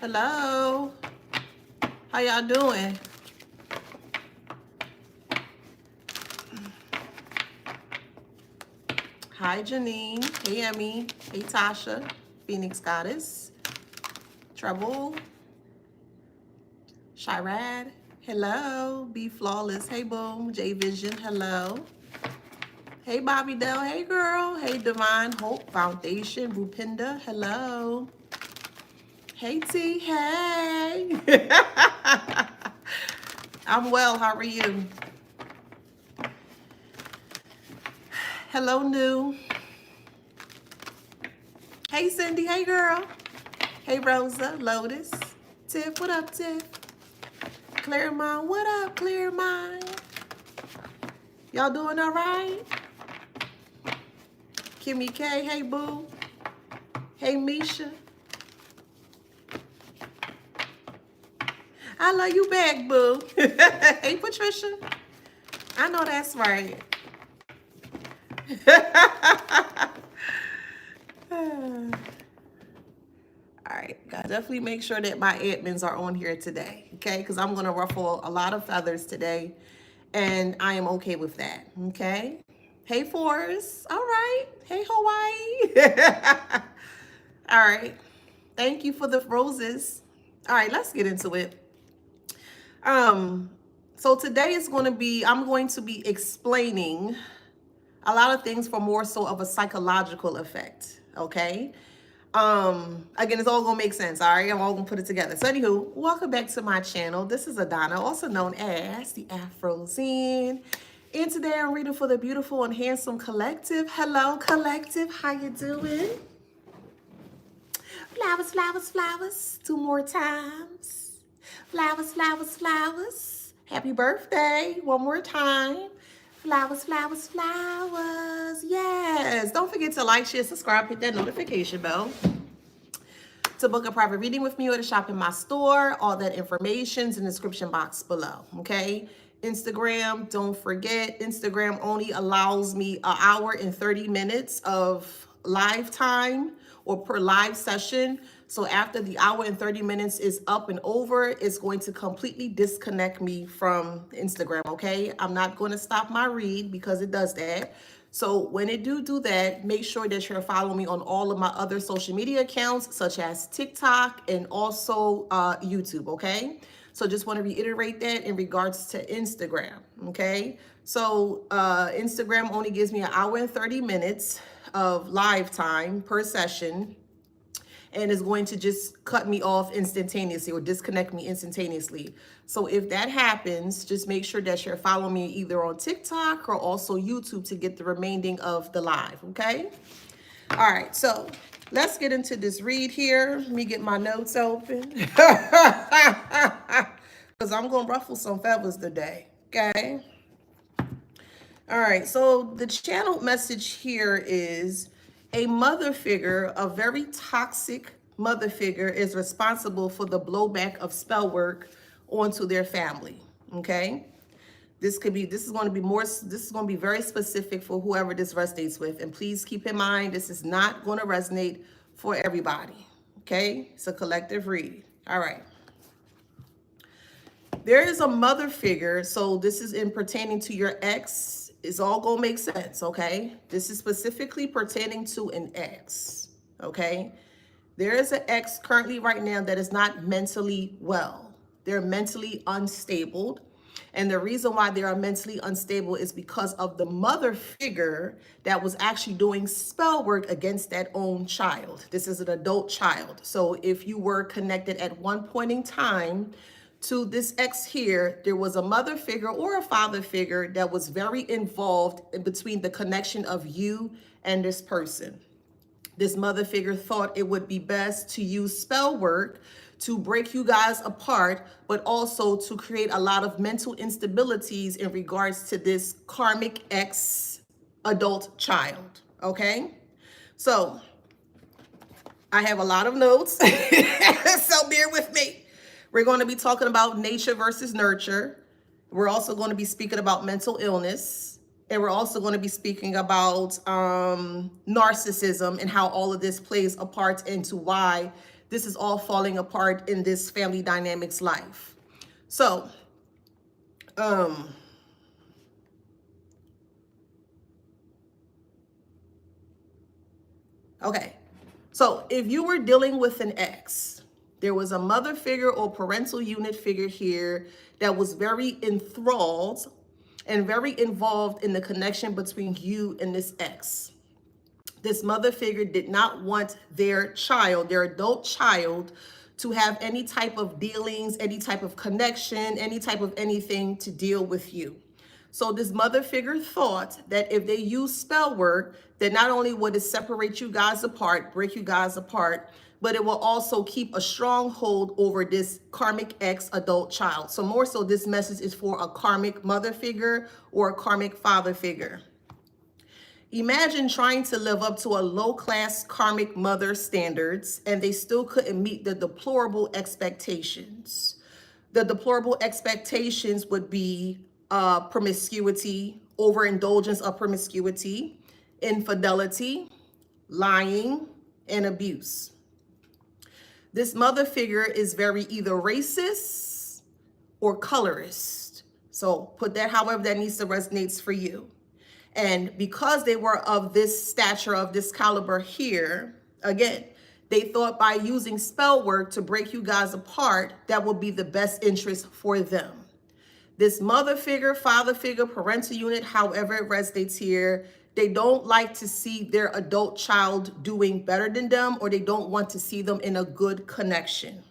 Hello. How y'all doing? Hi, Janine. Hey, Emmy. Hey, Tasha. Phoenix Goddess. Trouble. Shirad. Hello. Be Flawless. Hey, Boom. J Vision. Hello. Hey, Bobby Dell. Hey, girl. Hey, Divine Hope Foundation. Rupinda. Hello. Hey, T. Hey. I'm well. How are you? Hello, New. Hey, Cindy. Hey, girl. Hey, Rosa. Lotus. Tiff. What up, Tiff? Clear Mind. What up, Clear Mind? Y'all doing all right? Kimmy K. Hey, Boo. Hey, Misha. I love you back, Boo. Hey, Patricia. I know that's right. All right, gotta definitely make sure that my admins are on here today, okay? Because I'm gonna ruffle a lot of feathers today, and I am okay with that, okay? Hey, Forrest. All right. Hey, Hawaii. All right. Thank you for the roses. All right, let's get into it. So today is going to be, I'm going to be explaining a lot of things for more so of a psychological effect, okay? Again, it's all gonna make sense, all right? I'm all gonna put it together. So anywho, welcome back to my channel. This is Adana, also known as the Afrozen. And today I'm reading for the beautiful and handsome collective. Hello, collective, how you doing? Flowers, flowers, flowers, 2 more times. Flowers, flowers, flowers. Happy birthday, 1 more time. Flowers, flowers, flowers. Yes. Don't forget to like, share, subscribe, hit that notification bell. To book a private reading with me or to shop in my store, all that information's in the description box below, okay? Instagram, don't forget, Instagram only allows me an hour and 30 minutes of live time or per live session. So after the hour and 30 minutes is up and over, it's going to completely disconnect me from Instagram, okay? I'm not going to stop my read because it does that. So when it do that, make sure that you're following me on all of my other social media accounts, such as TikTok and also YouTube, okay? So just want to reiterate that in regards to Instagram, okay? So Instagram only gives me an hour and 30 minutes of live time per session, and is going to just cut me off instantaneously or disconnect me instantaneously. So if that happens, just make sure that you're following me either on TikTok or also YouTube to get the remaining of the live, okay? All right, so let's get into this read here. Let me get my notes open. Because I'm going to ruffle some feathers today, okay? All right, so the channel message here is a mother figure, a very toxic mother figure, is responsible for the blowback of spell work onto their family, okay? This is going to be very specific for whoever this resonates with. And please keep in mind, this is not going to resonate for everybody, okay? It's a collective read. All right. There is a mother figure, so this is in pertaining to your ex. It's all gonna make sense, okay? This is specifically pertaining to an ex, okay? There is an ex currently right now that is not mentally well. They're mentally unstable. And the reason why they are mentally unstable is because of the mother figure that was actually doing spell work against that own child. This is an adult child. So if you were connected at one point in time to this ex here, there was a mother figure or a father figure that was very involved in between the connection of you and this person. This mother figure thought it would be best to use spell work to break you guys apart, but also to create a lot of mental instabilities in regards to this karmic ex adult child, okay? So I have a lot of notes, so bear with me. We're going to be talking about nature versus nurture. We're also going to be speaking about mental illness. And we're also going to be speaking about narcissism and how all of this plays a part into why this is all falling apart in this family dynamics life. So, okay. So if you were dealing with an ex, there was a mother figure or parental unit figure here that was very enthralled and very involved in the connection between you and this ex. This mother figure did not want their child, their adult child, to have any type of dealings, any type of connection, any type of anything to deal with you. So this mother figure thought that if they use spell work, that not only would it separate you guys apart, break you guys apart, but it will also keep a stronghold over this karmic ex adult child. So more so, this message is for a karmic mother figure or a karmic father figure. Imagine trying to live up to a low-class karmic mother standards, and they still couldn't meet the deplorable expectations. The deplorable expectations would be promiscuity, overindulgence of promiscuity, infidelity, lying, and abuse. This mother figure is very either racist or colorist. So put that however that needs to resonate for you. And because they were of this stature, of this caliber here, again, they thought by using spell work to break you guys apart, that would be the best interest for them. This mother figure, father figure, parental unit, however it resonates here, they don't like to see their adult child doing better than them, or they don't want to see them in a good connection.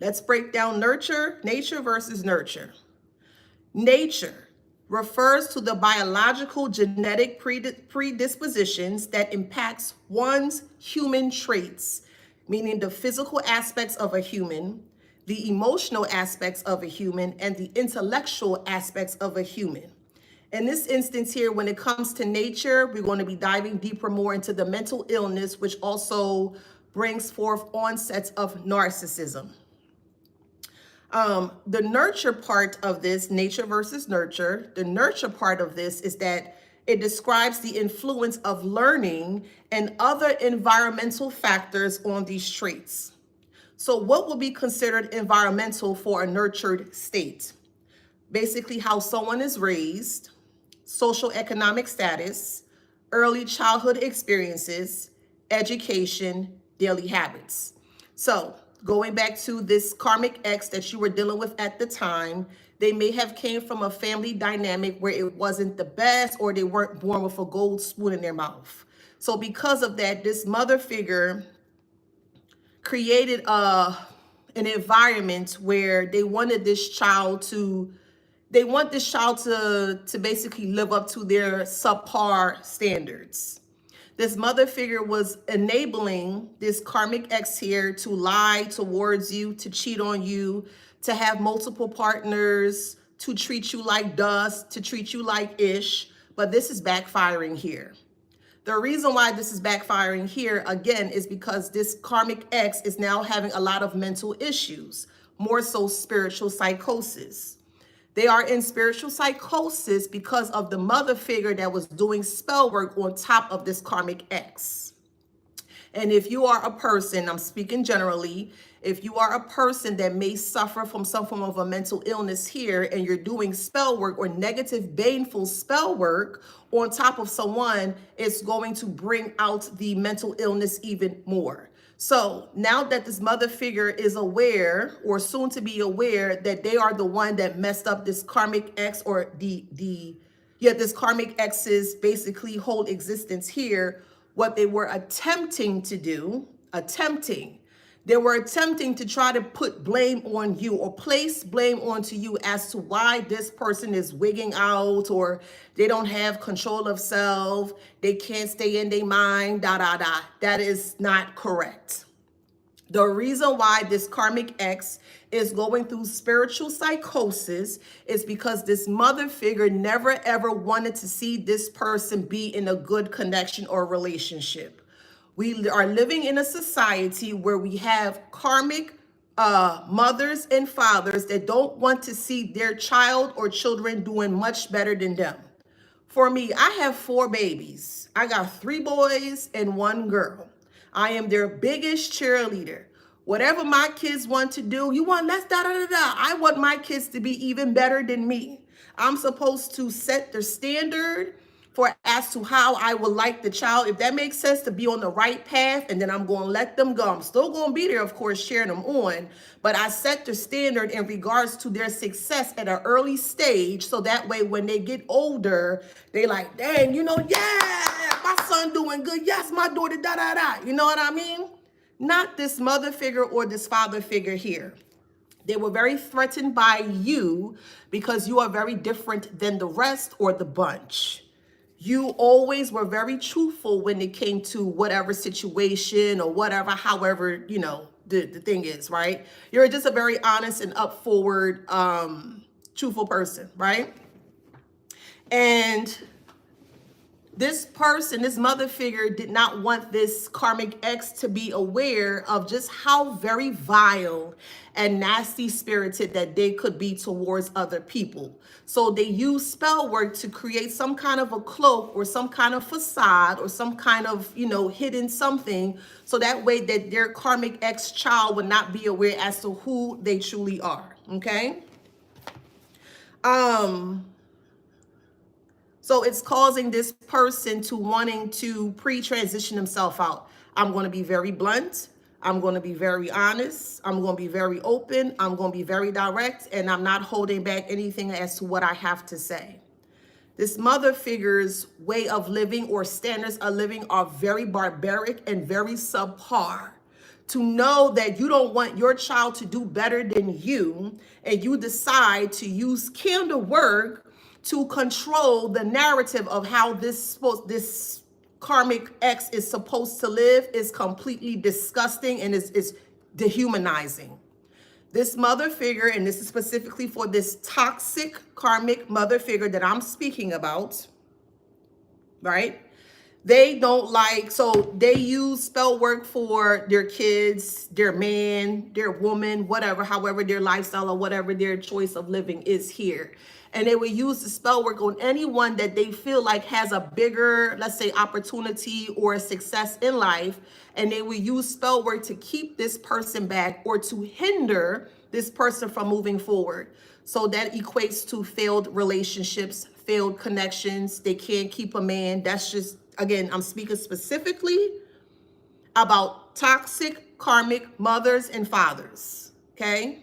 Let's break down nature versus nurture. Nature refers to the biological genetic predispositions that impacts one's human traits, meaning the physical aspects of a human, the emotional aspects of a human, and the intellectual aspects of a human. In this instance here, when it comes to nature, we're going to be diving deeper more into the mental illness, which also brings forth onsets of narcissism. The nurture part of this, nature versus nurture, the nurture part of this is that it describes the influence of learning and other environmental factors on these traits. So what would be considered environmental for a nurtured state? Basically how someone is raised, social economic status, early childhood experiences, education, daily habits. So going back to this karmic ex that you were dealing with at the time, they may have came from a family dynamic where it wasn't the best, or they weren't born with a gold spoon in their mouth. So because of that, this mother figure created an environment where they wanted this child to, to basically live up to their subpar standards. This mother figure was enabling this karmic ex here to lie towards you, to cheat on you, to have multiple partners, to treat you like dust, to treat you like ish. But this is backfiring here. The reason why this is backfiring here, again, is because this karmic ex is now having a lot of mental issues, more so spiritual psychosis. They are in spiritual psychosis because of the mother figure that was doing spell work on top of this karmic ex. And if you are a person, I'm speaking generally, if you are a person that may suffer from some form of a mental illness here, and you're doing spell work or negative, baneful spell work on top of someone, it's going to bring out the mental illness even more. So now that this mother figure is aware, or soon to be aware, that they are the one that messed up this karmic ex, or this karmic ex's basically whole existence here, what they were attempting to do, they were attempting to try to put blame on you, or place blame onto you as to why this person is wigging out, or they don't have control of self, they can't stay in their mind, That is not correct. The reason why this karmic ex is going through spiritual psychosis is because this mother figure never ever wanted to see this person be in a good connection or relationship. We are living in a society where we have karmic mothers and fathers that don't want to see their child or children doing much better than them. For me, I have 4 babies. I got 3 boys and 1 girl. I am their biggest cheerleader. Whatever my kids want to do, you want let's da da da da. I want my kids to be even better than me. I'm supposed to set the standard for as to how I would like the child, if that makes sense, to be on the right path, and then I'm going to let them go. I'm still going to be there, of course, cheering them on, but I set the standard in regards to their success at an early stage, so that way when they get older, they like, dang, you know, yeah, my son doing good. Yes, my daughter, da da da. You know what I mean? Not this mother figure or this father figure here. They were very threatened by you because you are very different than the rest or the bunch. You always were very truthful when it came to whatever situation or whatever, however, you know, the thing is, right? You're just a very honest and up forward, truthful person, right? And this person, this mother figure, did not want this karmic ex to be aware of just how very vile and nasty spirited that they could be towards other people. So they use spell work to create some kind of a cloak or some kind of facade or some kind of, you know, hidden something, so that way that their karmic ex child would not be aware as to who they truly are. Okay. So it's causing this person to wanting to pre-transition himself out. I'm going to be very blunt. I'm going to be very honest. I'm going to be very open. I'm going to be very direct, and I'm not holding back anything as to what I have to say. This mother figure's way of living or standards of living are very barbaric and very subpar. To know that you don't want your child to do better than you, and you decide to use candle work to control the narrative of how this karmic ex is supposed to live, is completely disgusting and is dehumanizing. This mother figure, and this is specifically for this toxic karmic mother figure that I'm speaking about, right? They don't like, so they use spell work for their kids, their man, their woman, whatever, however their lifestyle or whatever their choice of living is here. And they will use the spell work on anyone that they feel like has a bigger, let's say, opportunity or success in life. And they will use spell work to keep this person back or to hinder this person from moving forward. So that equates to failed relationships, failed connections. They can't keep a man. That's just, again, I'm speaking specifically about toxic karmic mothers and fathers, okay?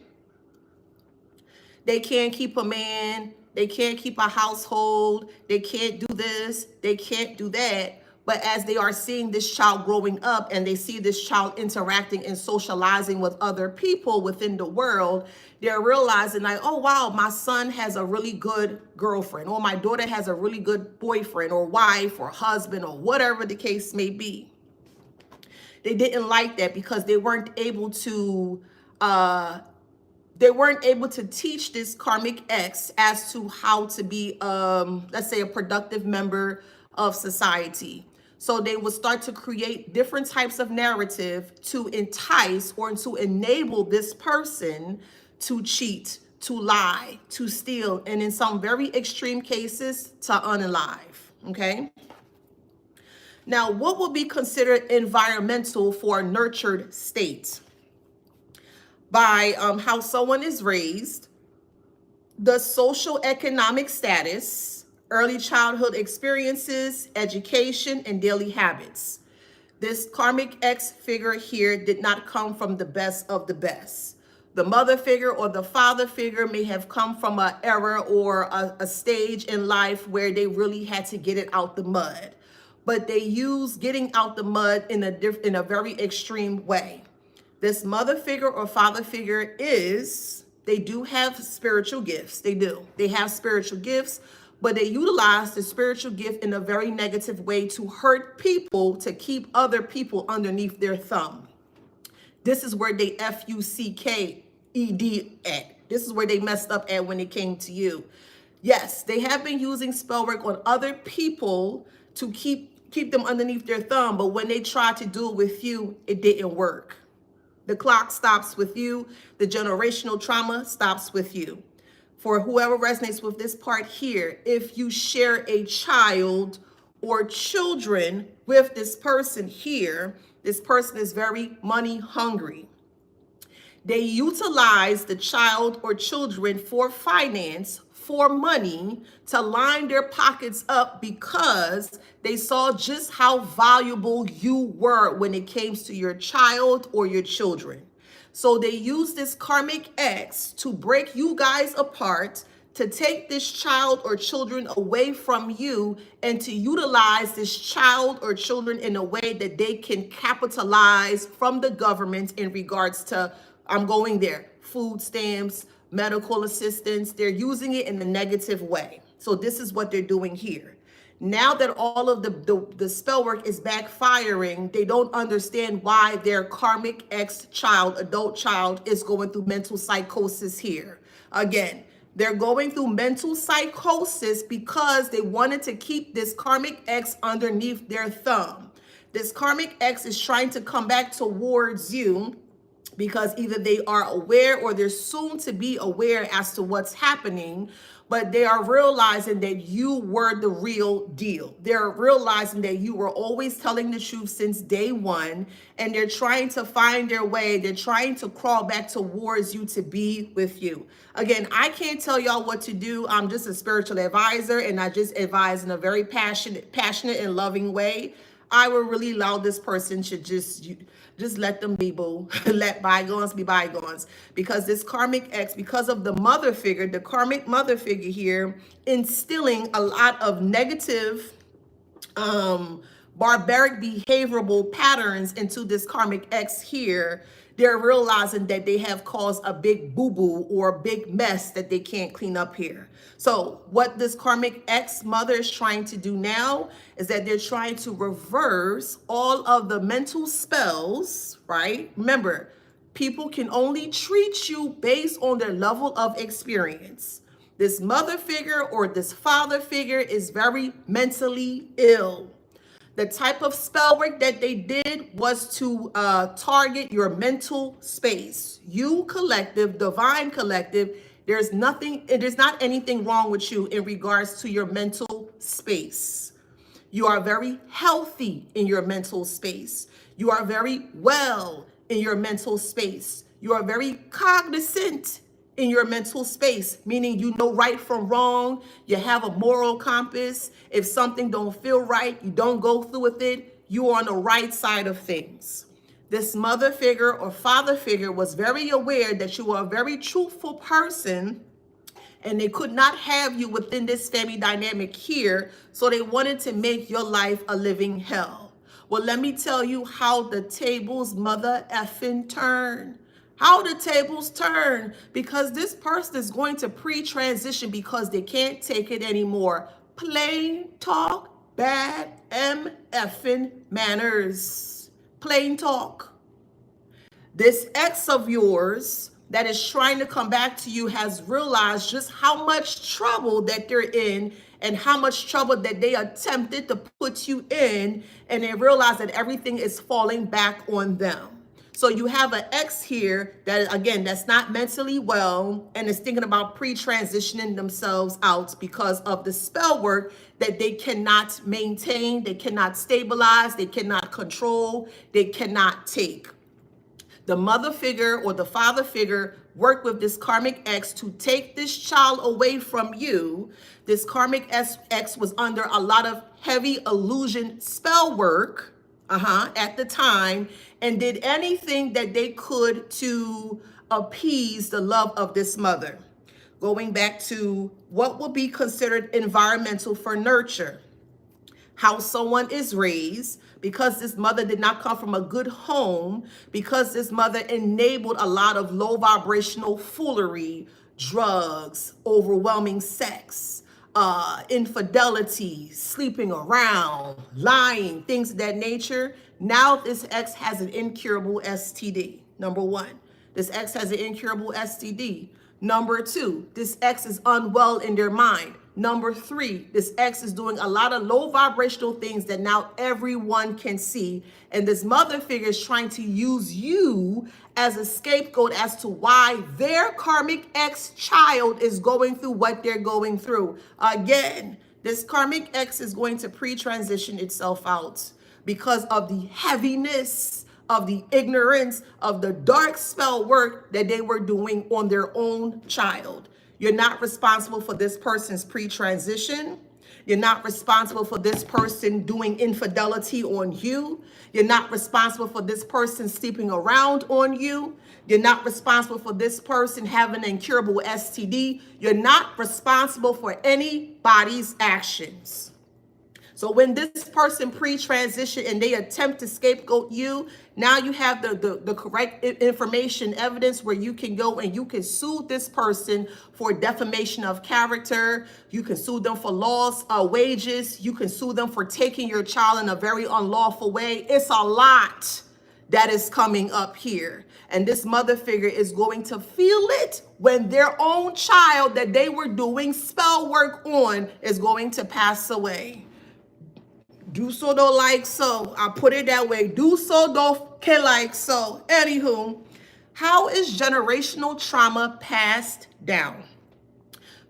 They can't keep a man. They can't keep a household. They can't do this. They can't do that. But as they are seeing this child growing up and they see this child interacting and socializing with other people within the world, they're realizing like, oh, wow, my son has a really good girlfriend, or my daughter has a really good boyfriend or wife or husband or whatever the case may be. They didn't like that because they weren't able to teach this karmic ex as to how to be, let's say, a productive member of society. So they would start to create different types of narrative to entice or to enable this person to cheat, to lie, to steal, and in some very extreme cases, to unalive, okay? Now, what would be considered environmental for a nurtured state? By how someone is raised, the social economic status, early childhood experiences, education, and daily habits. This karmic ex figure here did not come from the best of the best. The mother figure or the father figure may have come from an era or a stage in life where they really had to get it out the mud. But they use getting out the mud in a very extreme way. This mother figure or father figure they do have spiritual gifts. They do. They have spiritual gifts, but they utilize the spiritual gift in a very negative way to hurt people, to keep other people underneath their thumb. This is where they FUCKED at. This is where they messed up at when it came to you. Yes, they have been using spell work on other people to keep them underneath their thumb, but when they tried to do it with you, it didn't work. The clock stops with you. The generational trauma stops with you. For whoever resonates with this part here, if you share a child or children with this person here, this person is very money hungry. They utilize the child or children for finance, for money, to line their pockets up because they saw just how valuable you were when it came to your child or your children. So they use this karmic X to break you guys apart, to take this child or children away from you, and to utilize this child or children in a way that they can capitalize from the government in regards to, I'm going there, food stamps, medical assistance. They're using it in a negative way. So this is what they're doing here. Now that all of the spell work is backfiring, they don't understand why their karmic ex-child, adult child, is going through mental psychosis here. Again, they're going through mental psychosis because they wanted to keep this karmic ex underneath their thumb. This karmic ex is trying to come back towards you because either they are aware or they're soon to be aware as to what's happening, but they are realizing that you were the real deal. They're realizing that you were always telling the truth since day one, and they're trying to find their way. They're trying to crawl back towards you to be with you. Again, I can't tell y'all what to do. I'm just a spiritual advisor, and I just advise in a very passionate and loving way. I would really allow this person to just let them be, boo. Let bygones be bygones. Because this karmic ex, because of the mother figure, the karmic mother figure here, instilling a lot of negative, barbaric behavioral patterns into this karmic ex here, they're realizing that they have caused a big boo-boo or a big mess that they can't clean up here. So what this karmic ex-mother is trying to do now is that they're trying to reverse all of the mental spells, right? Remember, people can only treat you based on their level of experience. This mother figure or this father figure is very mentally ill. The type of spell work that they did was to target your mental space. You collective, divine collective, there's not anything wrong with you in regards to your mental space. You are very healthy in your mental space. You are very well in your mental space. You are very cognizant in your mental space, meaning you know right from wrong. You have a moral compass. If something don't feel right, you don't go through with it. You are on the right side of things. This mother figure or father figure was very aware that you are a very truthful person, and they could not have you within this family dynamic here, so they wanted to make your life a living hell. Well, let me tell you how the tables mother effing turn. How the tables turn, because this person is going to pre-transition because they can't take it anymore. Plain talk, bad MFing manners. Plain talk. This ex of yours that is trying to come back to you has realized just how much trouble that they're in and how much trouble that they attempted to put you in, and they realize that everything is falling back on them. So you have an ex here that, again, that's not mentally well and is thinking about pre-transitioning themselves out because of the spell work that they cannot maintain, they cannot stabilize, they cannot control, they cannot take. The mother figure or the father figure work with this karmic ex to take this child away from you. This karmic ex was under a lot of heavy illusion spell work at the time, and did anything that they could to appease the love of this mother. Going back to what would be considered environmental for nurture, how someone is raised, because this mother did not come from a good home, because this mother enabled a lot of low vibrational foolery, drugs, overwhelming sex, infidelity, sleeping around, lying, things of that nature. Now this ex has an incurable STD. Number one, this ex has an incurable STD. Number two, this ex is unwell in their mind. Number three, this ex is doing a lot of low vibrational things that now everyone can see. And this mother figure is trying to use you as a scapegoat as to why their karmic ex-child is going through what they're going through. Again, this karmic ex is going to pre-transition itself out because of the heaviness of the ignorance of the dark spell work that they were doing on their own child. You're not responsible for this person's pre-transition. You're not responsible for this person doing infidelity on you. You're not responsible for this person sleeping around on you. You're not responsible for this person having an incurable STD. You're not responsible for anybody's actions. So when this person pre-transition and they attempt to scapegoat you, now you have the correct information, evidence where you can go and you can sue this person for defamation of character. You can sue them for lost wages. You can sue them for taking your child in a very unlawful way. It's a lot that is coming up here. And this mother figure is going to feel it when their own child that they were doing spell work on is going to pass away. Do so, don't like so. I put it that way. Do so, don't care like so. Anywho, how is generational trauma passed down?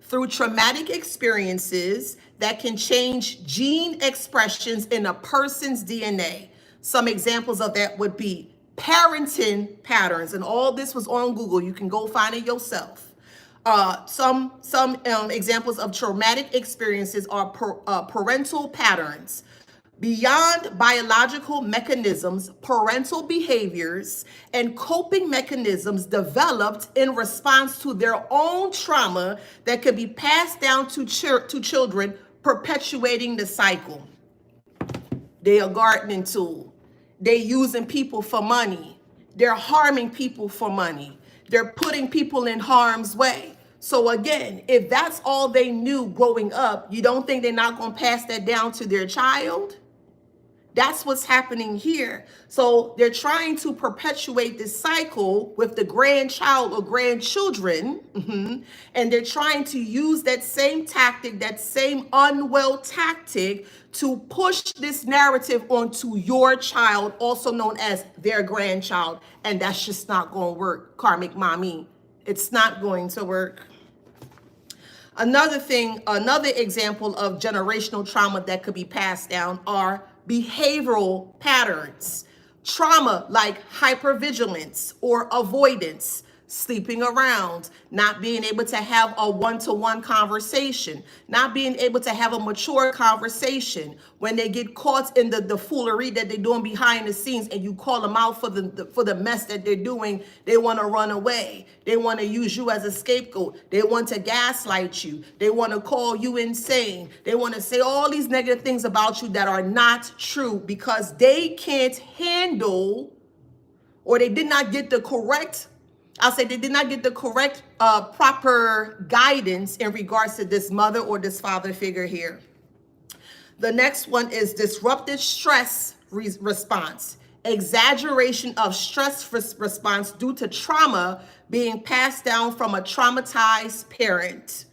Through traumatic experiences that can change gene expressions in a person's DNA. Some examples of that would be parenting patterns, and all this was on Google. You can go find it yourself. Some examples of traumatic experiences are parental patterns. Beyond biological mechanisms, parental behaviors and coping mechanisms developed in response to their own trauma that could be passed down to children, perpetuating the cycle. They are gardening tool. They're using people for money. They're harming people for money. They're putting people in harm's way. So again, if that's all they knew growing up, you don't think they're not going to pass that down to their child? That's what's happening here. So they're trying to perpetuate this cycle with the grandchild or grandchildren, and they're trying to use that same tactic, that same unwell tactic, to push this narrative onto your child, also known as their grandchild. And that's just not going to work, karmic mommy. It's not going to work. Another example of generational trauma that could be passed down are behavioral patterns. Trauma like hypervigilance or avoidance, sleeping around, not being able to have a one-to-one conversation, not being able to have a mature conversation. When they get caught in the foolery that they're doing behind the scenes and you call them out for the mess that they're doing, they want to run away. They want to use you as a scapegoat. They want to gaslight you. They want to call you insane. They want to say all these negative things about you that are not true because they can't handle, or they did not get the correct, they did not get the correct proper guidance in regards to this mother or this father figure here. The next one is disruptive stress response. Exaggeration of stress response due to trauma being passed down from a traumatized parent.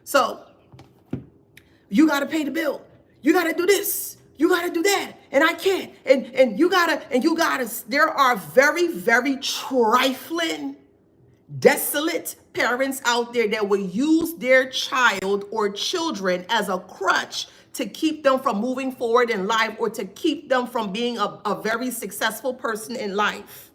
So you got to pay the bill. You got to do this. You got to do that. And I can't. And you got to. There are very, very trifling, desolate parents out there that will use their child or children as a crutch to keep them from moving forward in life or to keep them from being a very successful person in life.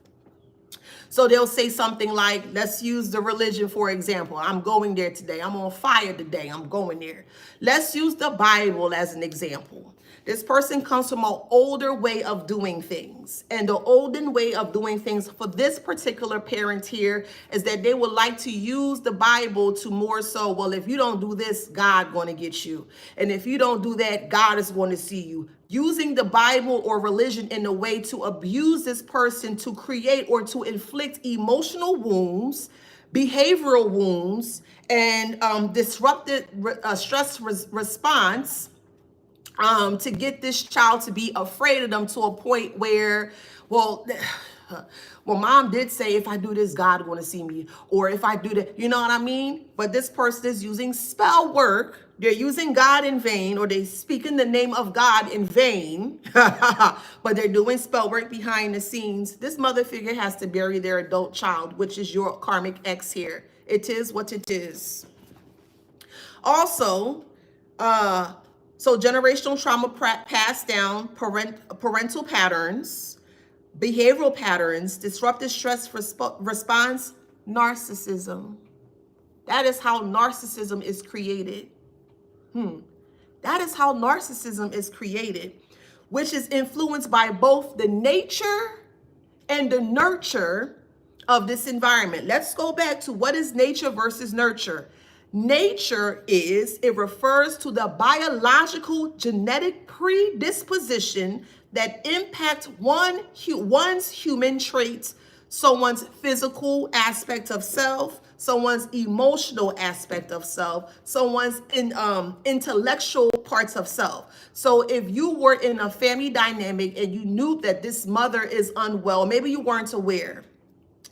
So they'll say something like, let's use the religion, for example. I'm going there today. I'm on fire today. I'm going there. Let's use the Bible as an example. This person comes from an older way of doing things. And the olden way of doing things for this particular parent here is that they would like to use the Bible to more so, well, if you don't do this, God going to get you. And if you don't do that, God is going to see you. Using the Bible or religion in a way to abuse this person to create or to inflict emotional wounds, behavioral wounds, and disrupted stress response, to get this child to be afraid of them to a point where, well, mom did say if I do this, God going to see me. Or if I do that, you know what I mean? But this person is using spell work. They're using God in vain, or they speak in the name of God in vain, but they're doing spell work behind the scenes. This mother figure has to bury their adult child, which is your karmic ex here. It is what it is. Also, so generational trauma passed down, parental patterns, Behavioral patterns, disruptive stress response, narcissism. That is how narcissism is created. That is how narcissism is created, which is influenced by both the nature and the nurture of this environment. Let's go back to what is nature versus nurture. Nature it refers to the biological genetic predisposition that impact one's human traits, someone's physical aspect of self, someone's emotional aspect of self, someone's intellectual parts of self. So if you were in a family dynamic and you knew that this mother is unwell, maybe you weren't aware,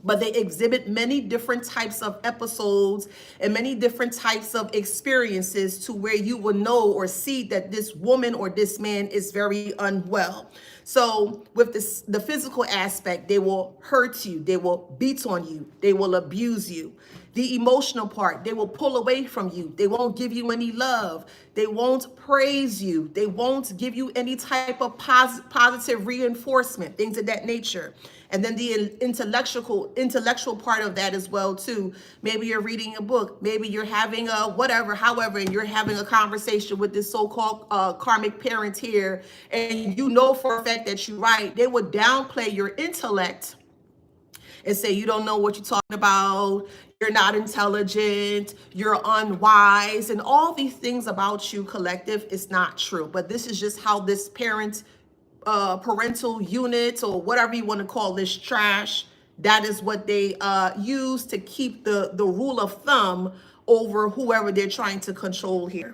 but they exhibit many different types of episodes and many different types of experiences to where you will know or see that this woman or this man is very unwell. So with the physical aspect, they will hurt you, they will beat on you, they will abuse you. The emotional part, they will pull away from you. They won't give you any love. They won't praise you. They won't give you any type of positive reinforcement, things of that nature. And then the intellectual part of that as well too. Maybe you're reading a book, maybe you're having a however, and you're having a conversation with this so-called karmic parent here, and you know for a fact that you're right. They would downplay your intellect and say you don't know what you're talking about, you're not intelligent, you're unwise, and all these things about you, collective, is not true. But this is just how this parental unit, or whatever you want to call this trash, that is what they use to keep the rule of thumb over whoever they're trying to control here.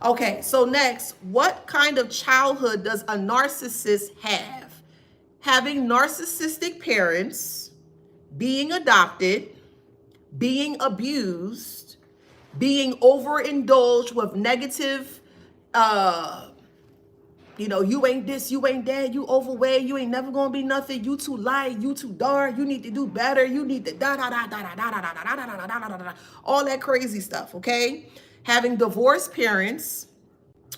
Okay, so next, what kind of childhood does a narcissist have? Having narcissistic parents, being adopted, being abused, being overindulged with negative, you ain't this, you ain't that, you overweight, you ain't never gonna be nothing, you too light, you too dark, you need to do better, you need to all that crazy stuff, okay? Having divorced parents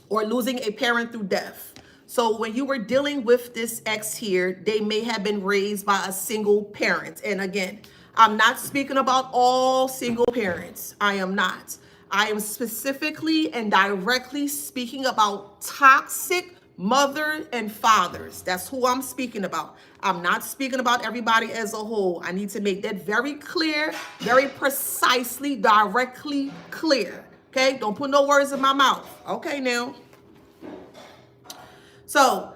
or losing a parent through death. So when you were dealing with this ex here, they may have been raised by a single parent. And again, I'm not speaking about all single parents. I am not. I am specifically and directly speaking about toxic mothers and fathers. That's who I'm speaking about. I'm not speaking about everybody as a whole. I need to make that very clear, very precisely, directly clear. Okay? Don't put no words in my mouth. Okay, now. So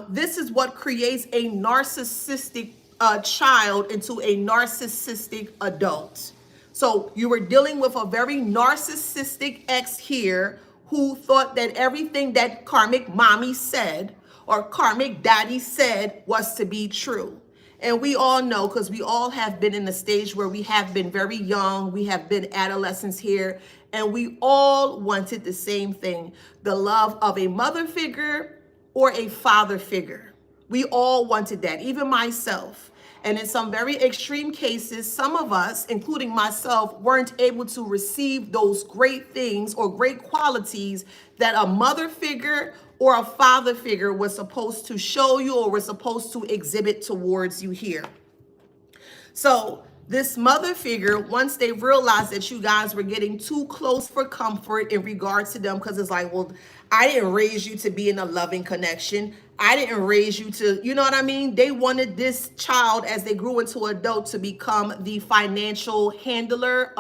this is what creates a narcissistic child into a narcissistic adult. So you were dealing with a very narcissistic ex here who thought that everything that karmic mommy said or karmic daddy said was to be true. And we all know, because we all have been in a stage where we have been very young, we have been adolescents here, and we all wanted the same thing, the love of a mother figure or a father figure. We all wanted that, even myself. And in some very extreme cases, some of us, including myself, weren't able to receive those great things or great qualities that a mother figure or a father figure was supposed to show you or was supposed to exhibit towards you here. So this mother figure, once they realized that you guys were getting too close for comfort in regards to them, because it's like, well, I didn't raise you to be in a loving connection. I didn't raise you to, you know what I mean? They wanted this child, as they grew into adult, to become the financial handler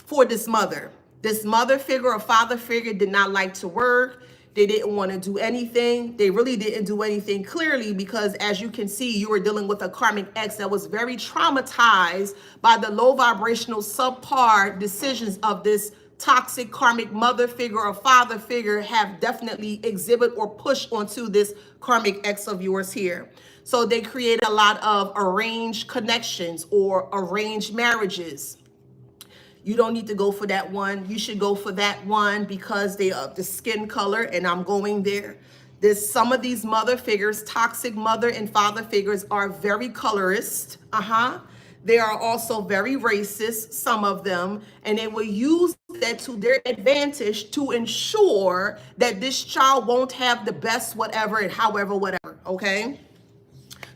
for this mother. This mother figure or father figure did not like to work. They didn't want to do anything. They really didn't do anything, clearly, because as you can see, you were dealing with a karmic ex that was very traumatized by the low vibrational subpar decisions of this toxic karmic mother figure or father figure have definitely exhibit or pushed onto this karmic ex of yours here. So they create a lot of arranged connections or arranged marriages. You don't need to go for that one. You should go for that one because they are the skin color, and I'm going there. There's some of these mother figures, toxic mother and father figures, are very colorist. They are also very racist, some of them, and they will use that to their advantage to ensure that this child won't have the best whatever and however whatever, okay?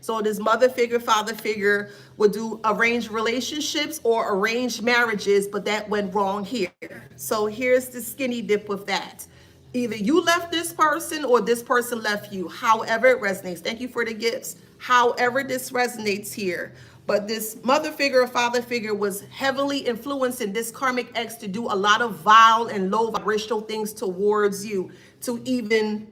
So this mother figure, father figure would do arranged relationships or arranged marriages, but that went wrong here. So here's the skinny dip with that. Either you left this person or this person left you, however it resonates. Thank you for the gifts. However this resonates here. But this mother figure or father figure was heavily influencing this karmic ex to do a lot of vile and low vibrational things towards you, to even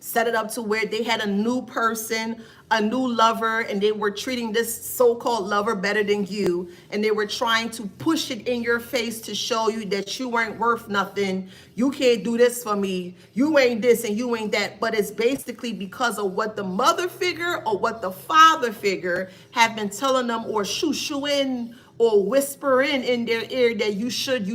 set it up to where they had a new person, a new lover, and they were treating this so-called lover better than you, and they were trying to push it in your face to show you that you weren't worth nothing. You can't do this for me. You ain't this and you ain't that. But it's basically because of what the mother figure or what the father figure have been telling them, or shoo-shooing or whispering in their ear that you should,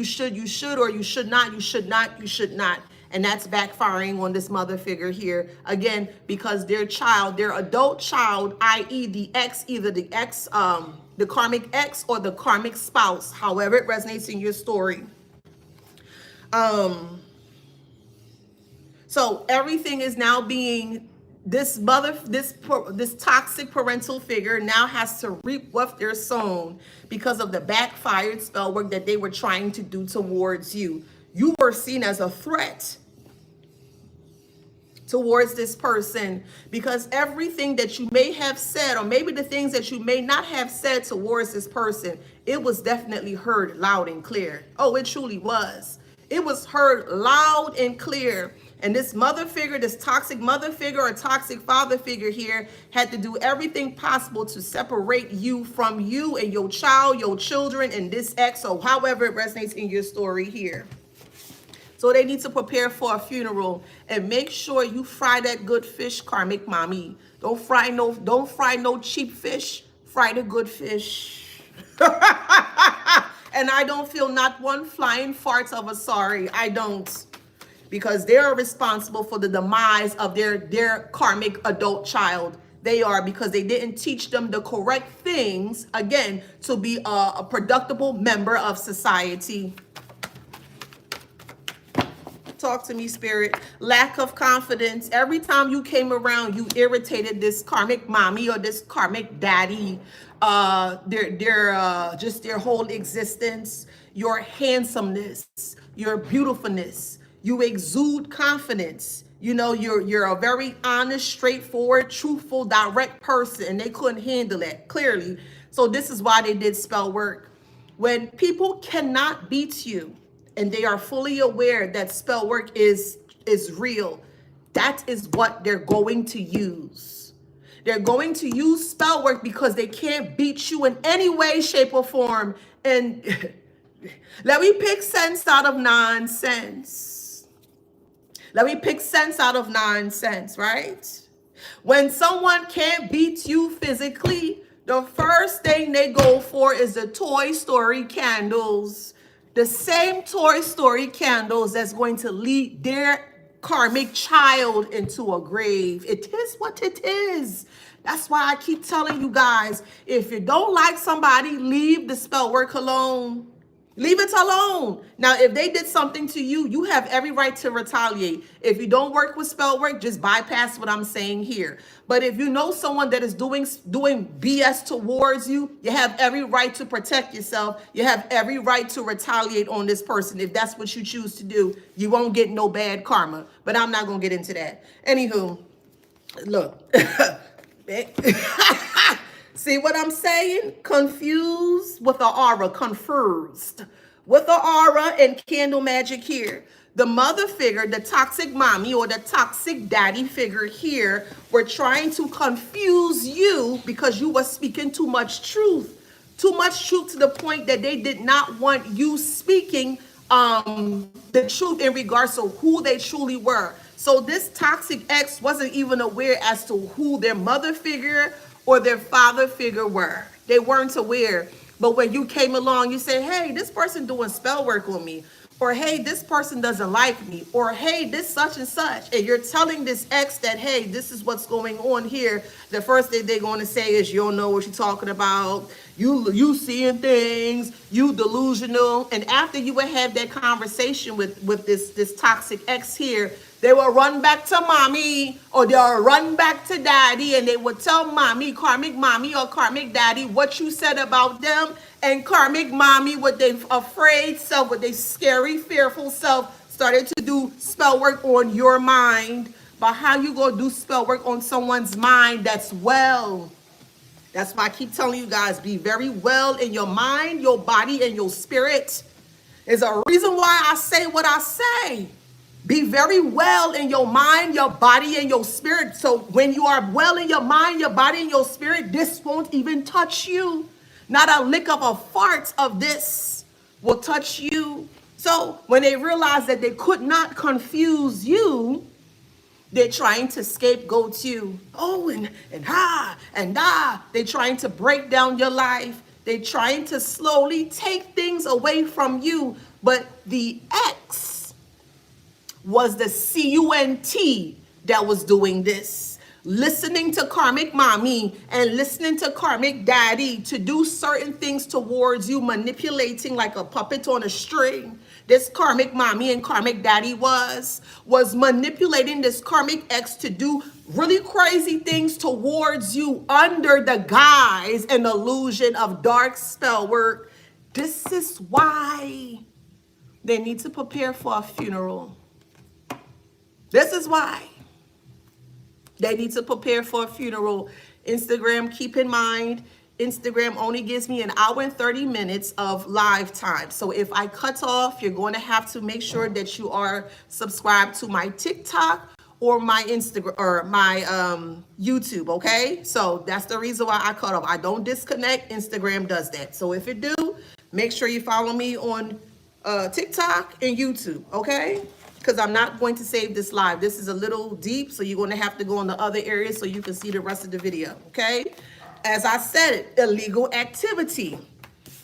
or you should not. And that's backfiring on this mother figure here. Again, because their child, their adult child, i.e. the ex, either the ex, the karmic ex or the karmic spouse, however it resonates in your story. So everything is now being, this toxic parental figure now has to reap what they're sown because of the backfired spell work that they were trying to do towards you. You were seen as a threat towards this person because everything that you may have said, or maybe the things that you may not have said towards this person, it was definitely heard loud and clear. Oh, it truly was. It was heard loud and clear. And this mother figure, this toxic mother figure or toxic father figure here had to do everything possible to separate you from you and your child, your children, and this ex, or however it resonates in your story here. So they need to prepare for a funeral and make sure you fry that good fish, karmic mommy. Don't fry no cheap fish. Fry the good fish. And I don't feel not one flying fart of a sorry. I don't. Because they are responsible for the demise of their karmic adult child. They are, because they didn't teach them the correct things, again, to be a productive member of society. Talk to me, spirit. Lack of confidence. Every time you came around, you irritated this karmic mommy or this karmic daddy. Just their whole existence. Your handsomeness, your beautifulness. You exude confidence. You know, you're a very honest, straightforward, truthful, direct person, and they couldn't handle it clearly. So this is why they did spell work. When people cannot beat you, and they are fully aware that spell work is real, that is what they're going to use. They're going to use spell work because they can't beat you in any way, shape, or form. And let me pick sense out of nonsense. Let me pick sense out of nonsense, right? When someone can't beat you physically, the first thing they go for is the Toy Story candles. The same Toy Story candles that's going to lead their karmic child into a grave. It is what it is. That's why I keep telling you guys, if you don't like somebody, leave the spell work alone. Leave it alone. Now, if they did something to you, you have every right to retaliate. If you don't work with spell work, just bypass what I'm saying here. But if you know someone that is doing BS towards you, you have every right to protect yourself. You have every right to retaliate on this person. If that's what you choose to do, you won't get no bad karma. But I'm not going to get into that. Anywho, look. See what I'm saying? Confused with the aura, confused with the aura and candle magic here. The mother figure, the toxic mommy or the toxic daddy figure here were trying to confuse you because you were speaking too much truth to the point that they did not want you speaking the truth in regards to who they truly were. So this toxic ex wasn't even aware as to who their mother figure or their father figure were. They weren't aware. But when you came along, you say, hey, this person doing spell work on me. Or, hey, this person doesn't like me. Or, hey, this such and such. And you're telling this ex that, hey, this is what's going on here. The first thing they're going to say is, you don't know what you're talking about. You seeing things. You delusional. And after you would have that conversation with this toxic ex here, they will run back to mommy, or they'll run back to daddy, and they would tell mommy, karmic mommy or karmic daddy, what you said about them. And karmic mommy, what they afraid self, what they scary, fearful self, started to do spell work on your mind. But how you gonna do spell work on someone's mind that's well? That's why I keep telling you guys, be very well in your mind, your body, and your spirit. There's a reason why I say what I say. Be very well in your mind, your body, and your spirit. So when you are well in your mind, your body, and your spirit, this won't even touch you. Not a lick of a fart of this will touch you. So when they realize that they could not confuse you, they're trying to scapegoat you. Oh, and they're trying to break down your life. They're trying to slowly take things away from you. But the ex was the CUNT that was doing this. Listening to karmic mommy and listening to karmic daddy to do certain things towards you, manipulating like a puppet on a string. This karmic mommy and karmic daddy was manipulating this karmic ex to do really crazy things towards you under the guise and illusion of dark spell work. This is why they need to prepare for a funeral. This is why they need to prepare for a funeral. Instagram, keep in mind, Instagram only gives me an hour and 30 minutes of live time. So if I cut off, you're going to have to make sure that you are subscribed to my TikTok or my Instagram or my YouTube, okay? So that's the reason why I cut off. I don't disconnect. Instagram does that. So if it do, make sure you follow me on TikTok and YouTube, okay? Because I'm not going to save this live. This is a little deep, so you're going to have to go in the other areas so you can see the rest of the video, okay? As I said, illegal activity.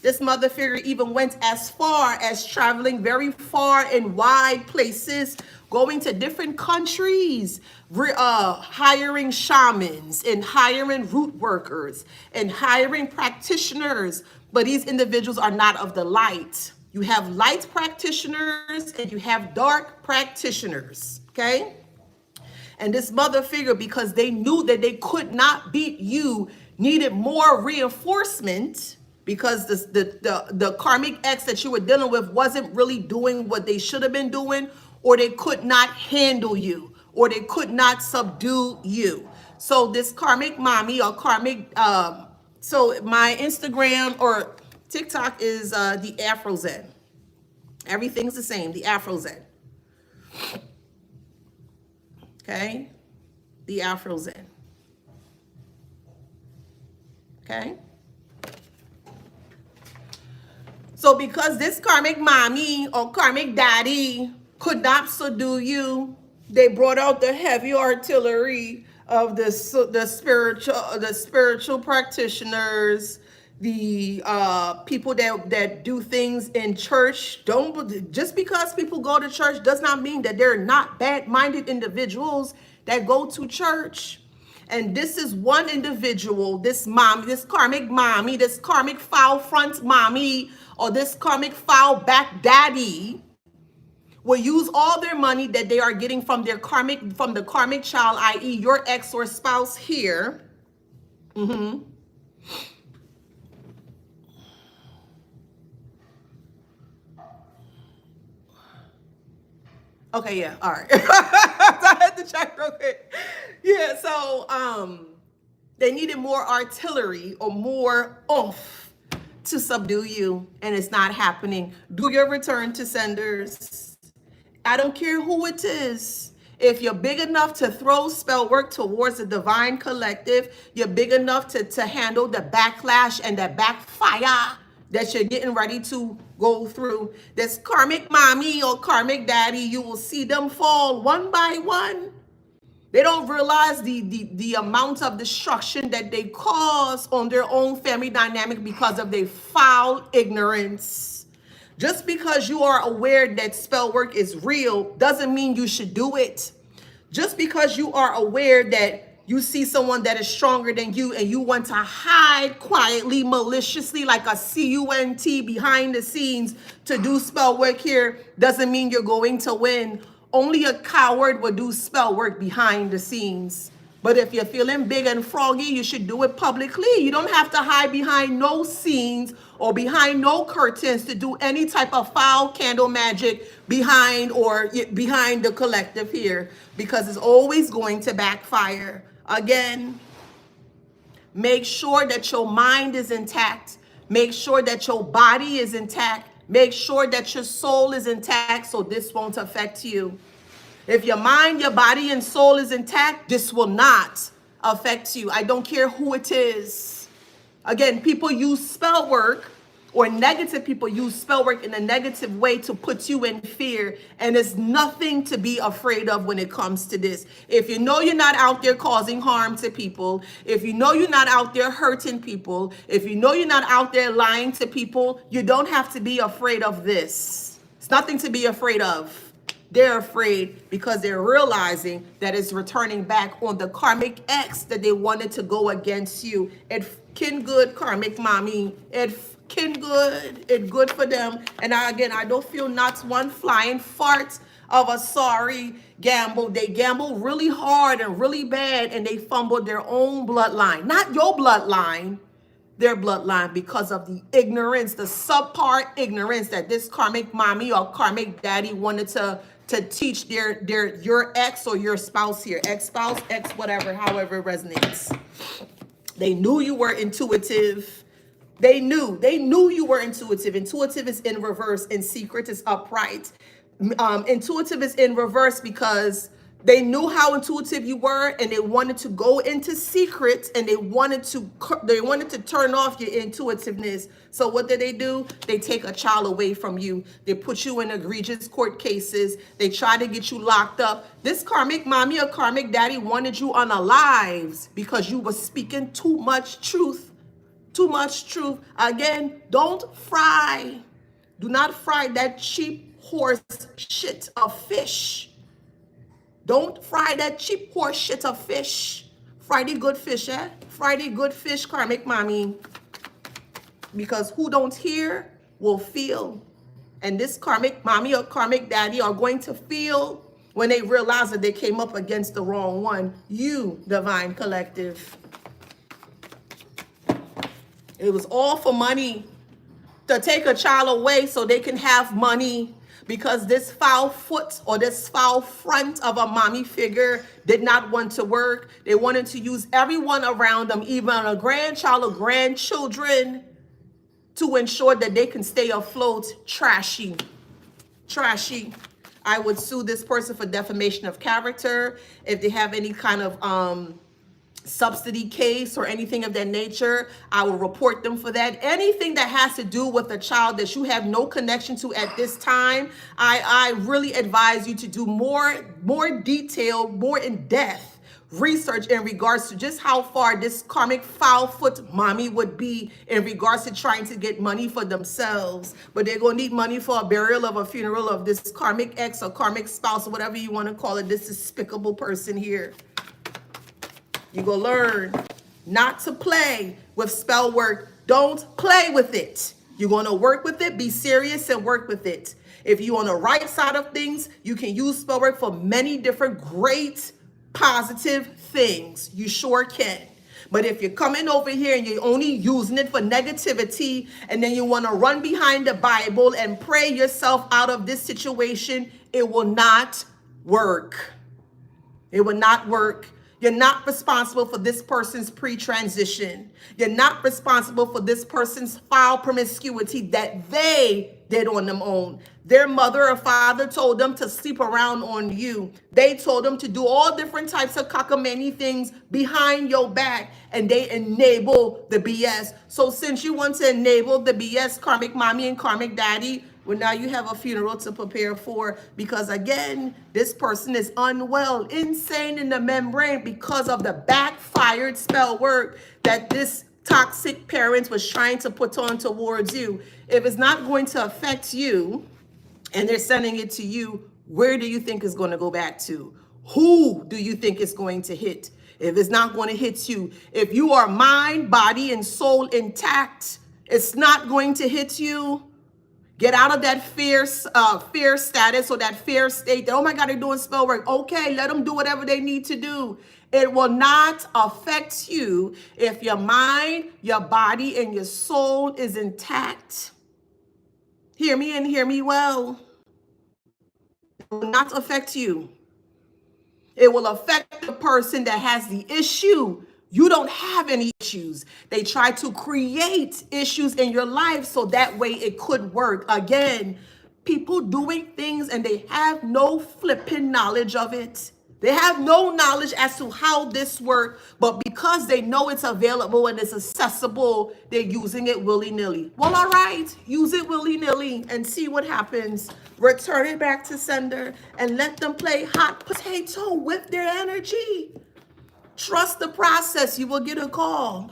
This mother figure even went as far as traveling very far and wide places, going to different countries, hiring shamans and hiring root workers and hiring practitioners. But these individuals are not of the light. You have light practitioners and you have dark practitioners, okay? And this mother figure, because they knew that they could not beat you, needed more reinforcement because the karmic ex that you were dealing with wasn't really doing what they should have been doing, or they could not handle you, or they could not subdue you. So this karmic mommy or karmic, so my Instagram or TikTok is the Afro Zen. Everything's the same, the Afro Zen. Okay? The Afro Zen. Okay? So because this karmic mommy or karmic daddy could not subdue you, they brought out the heavy artillery of the spiritual practitioners, the people that do things in church. Just because people go to church does not mean that they're not bad-minded individuals that go to church. And this is one individual, this mom, this karmic mommy, this karmic foul front mommy, or this karmic foul back daddy will use all their money that they are getting from their from the karmic child, i.e. your ex or spouse here. Okay, yeah, all right. I had to check real quick. Yeah, so they needed more artillery or more oomph to subdue you, and it's not happening. Do your return to senders. I don't care who it is. If you're big enough to throw spell work towards the divine collective, you're big enough to handle the backlash and the backfire that you're getting ready to go through. This karmic mommy or karmic daddy, you will see them fall one by one. They don't realize the amount of destruction that they cause on their own family dynamic because of their foul ignorance. Just because you are aware that spell work is real doesn't mean you should do it. Just because you are aware that you see someone that is stronger than you and you want to hide quietly, maliciously, like a CUNT behind the scenes to do spell work here, doesn't mean you're going to win. Only a coward would do spell work behind the scenes. But if you're feeling big and froggy, you should do it publicly. You don't have to hide behind no scenes or behind no curtains to do any type of foul candle magic behind the collective here, because it's always going to backfire. Again, make sure that your mind is intact. Make sure that your body is intact. Make sure that your soul is intact so this won't affect you. If your mind, your body, and soul is intact, this will not affect you. I don't care who it is. Again, people use spell work, or negative people use spell work in a negative way to put you in fear. And there's nothing to be afraid of when it comes to this. If you know you're not out there causing harm to people, if you know you're not out there hurting people, if you know you're not out there lying to people, you don't have to be afraid of this. It's nothing to be afraid of. They're afraid because they're realizing that it's returning back on the karmic X that they wanted to go against you. It kin good, karmic mommy. It kin good. It good for them. And I don't feel not one flying fart of a sorry gamble. They gamble really hard and really bad, and they fumbled their own bloodline. Not your bloodline. Their bloodline, because of the ignorance, the subpar ignorance that this karmic mommy or karmic daddy wanted to teach your ex or your spouse here, ex-spouse, ex whatever, however it resonates. They knew you were intuitive. They knew you were intuitive. Intuitive is in reverse, and secret is upright. Intuitive is in reverse because they knew how intuitive you were, and they wanted to go into secret, and they wanted to turn off your intuitiveness. So what did they do? They take a child away from you. They put you in egregious court cases. They try to get you locked up. This karmic mommy or karmic daddy wanted you unalive because you were speaking too much truth. Too much truth. Again, don't fry. Do not fry that cheap horse shit of fish. Don't fry that cheap horse shit of fish. Fry the good fish, eh? Fry the good fish, karmic mommy. Because who don't hear will feel. And this karmic mommy or karmic daddy are going to feel when they realize that they came up against the wrong one. You, divine collective. It was all for money. To take a child away so they can have money. Because this foul foot or this foul front of a mommy figure did not want to work. They wanted to use everyone around them, even a grandchild or grandchildren, to ensure that they can stay afloat. Trashy. Trashy. I would sue this person for defamation of character. If they have any kind of subsidy case or anything of that nature, I will report them for that. Anything that has to do with a child that you have no connection to at this time, I really advise you to do more detailed, more in-depth research in regards to just how far this karmic foul foot mommy would be in regards to trying to get money for themselves. But they're going to need money for a burial of a funeral of this karmic ex or karmic spouse or whatever you want to call it, this despicable person here. You're going to learn not to play with spell work. Don't play with it. You're going to work with it, be serious, and work with it. If you're on the right side of things, you can use spell work for many different great positive things. You sure can. But if you're coming over here and you're only using it for negativity, and then you want to run behind the Bible and pray yourself out of this situation, it will not work. It will not work. You're not responsible for this person's pre-transition. You're not responsible for this person's foul promiscuity that they did on their own. Their mother or father told them to sleep around on you. They told them to do all different types of cockamamie things behind your back, and they enable the BS. So since you want to enable the BS, karmic mommy and karmic daddy, well, now you have a funeral to prepare for, because again, this person is unwell, insane in the membrane because of the backfired spell work that this toxic parents was trying to put on towards you, if it's not going to affect you and they're sending it to you, where do you think it's going to go back to? Who do you think it's going to hit? If it's not going to hit you, if you are mind, body, and soul intact, it's not going to hit you. Get out of that fear status or that fear state that, oh my God, they're doing spell work. Okay, let them do whatever they need to do. It will not affect you if your mind, your body, and your soul is intact. Hear me and hear me well. It will not affect you. It will affect the person that has the issue. You don't have any issues. They try to create issues in your life so that way it could work. Again, people doing things and they have no flipping knowledge of it. They have no knowledge as to how this works, but because they know it's available and it's accessible, they're using it willy-nilly. Well, all right, use it willy-nilly and see what happens. Return it back to sender and let them play hot potato with their energy. Trust the process. You will get a call.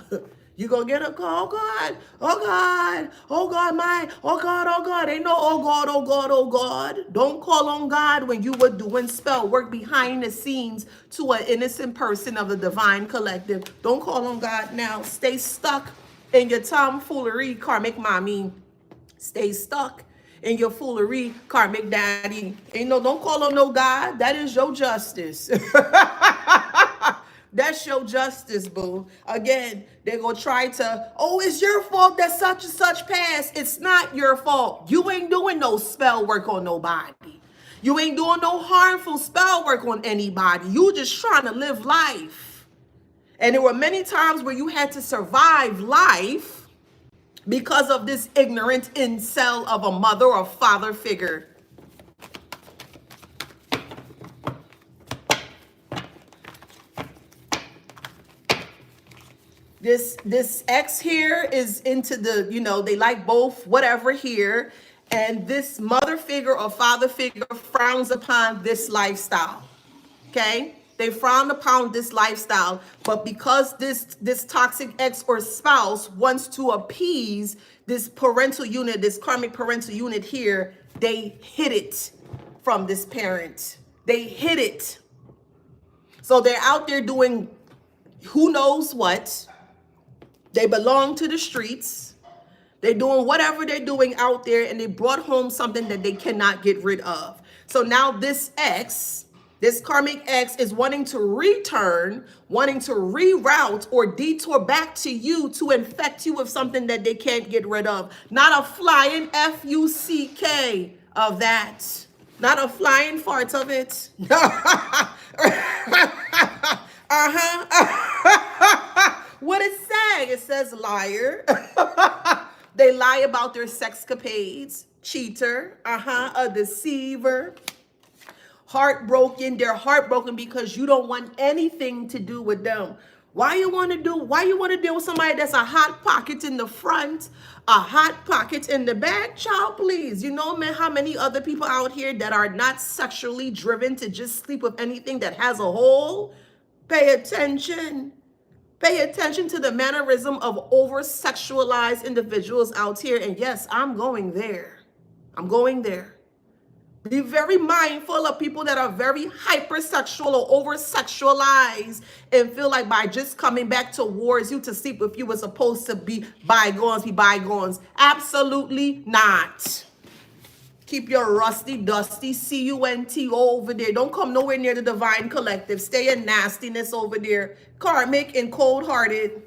You gonna get a call. God, oh God, oh God, oh God. Ain't no oh God, oh God, oh God. Don't call on God when you were doing spell work behind the scenes to an innocent person of the divine collective. Don't call on God now. Stay stuck in your tomfoolery, karmic mommy. Stay stuck in your foolery, karmic daddy. Don't call on no God. That is your justice. That's your justice, boo. Again, they're going to try to, oh, it's your fault that such and such passed. It's not your fault. You ain't doing no spell work on nobody. You ain't doing no harmful spell work on anybody. You just trying to live life. And there were many times where you had to survive life because of this ignorant incel of a mother or father figure. This ex here is into the, they like both, whatever here. And this mother figure or father figure frowns upon this lifestyle. Okay? They frown upon this lifestyle, but because this toxic ex or spouse wants to appease this parental unit, this karmic parental unit here, they hid it from this parent. They hid it. So they're out there doing who knows what. They belong to the streets. They're doing whatever they're doing out there, and they brought home something that they cannot get rid of. So now this ex, this karmic ex, is wanting to return, wanting to reroute or detour back to you to infect you with something that they can't get rid of. Not a flying F-U-C-K of that. Not a flying fart of it. What it say? It says liar. They lie about their sexcapades. Cheater. A deceiver. Heartbroken. They're heartbroken because you don't want anything to do with them. Why you want to deal with somebody that's a hot pocket in the front, a hot pocket in the back? Child, please. You know, man, how many other people out here that are not sexually driven to just sleep with anything that has a hole? Pay attention. Pay attention to the mannerism of over-sexualized individuals out here. And yes, I'm going there. I'm going there. Be very mindful of people that are very hypersexual or over-sexualized and feel like by just coming back towards you to sleep with you was supposed to be bygones. Absolutely not. Keep your rusty, dusty C-U-N-T over there. Don't come nowhere near the divine collective. Stay in nastiness over there. Karmic and cold-hearted.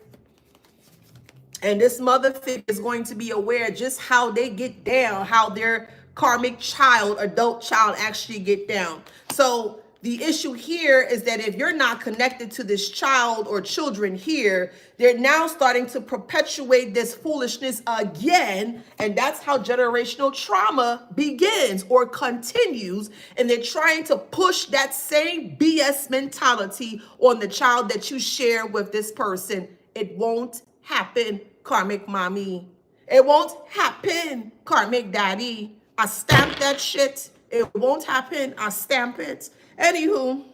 And this mother figure is going to be aware just how they get down, how their karmic child, adult child actually get down. So the issue here is that if you're not connected to this child or children here, they're now starting to perpetuate this foolishness again. And that's how generational trauma begins or continues. And they're trying to push that same BS mentality on the child that you share with this person. It won't happen, karmic mommy. It won't happen, karmic daddy. I stamp that shit. It won't happen. I stamp it. Anywho,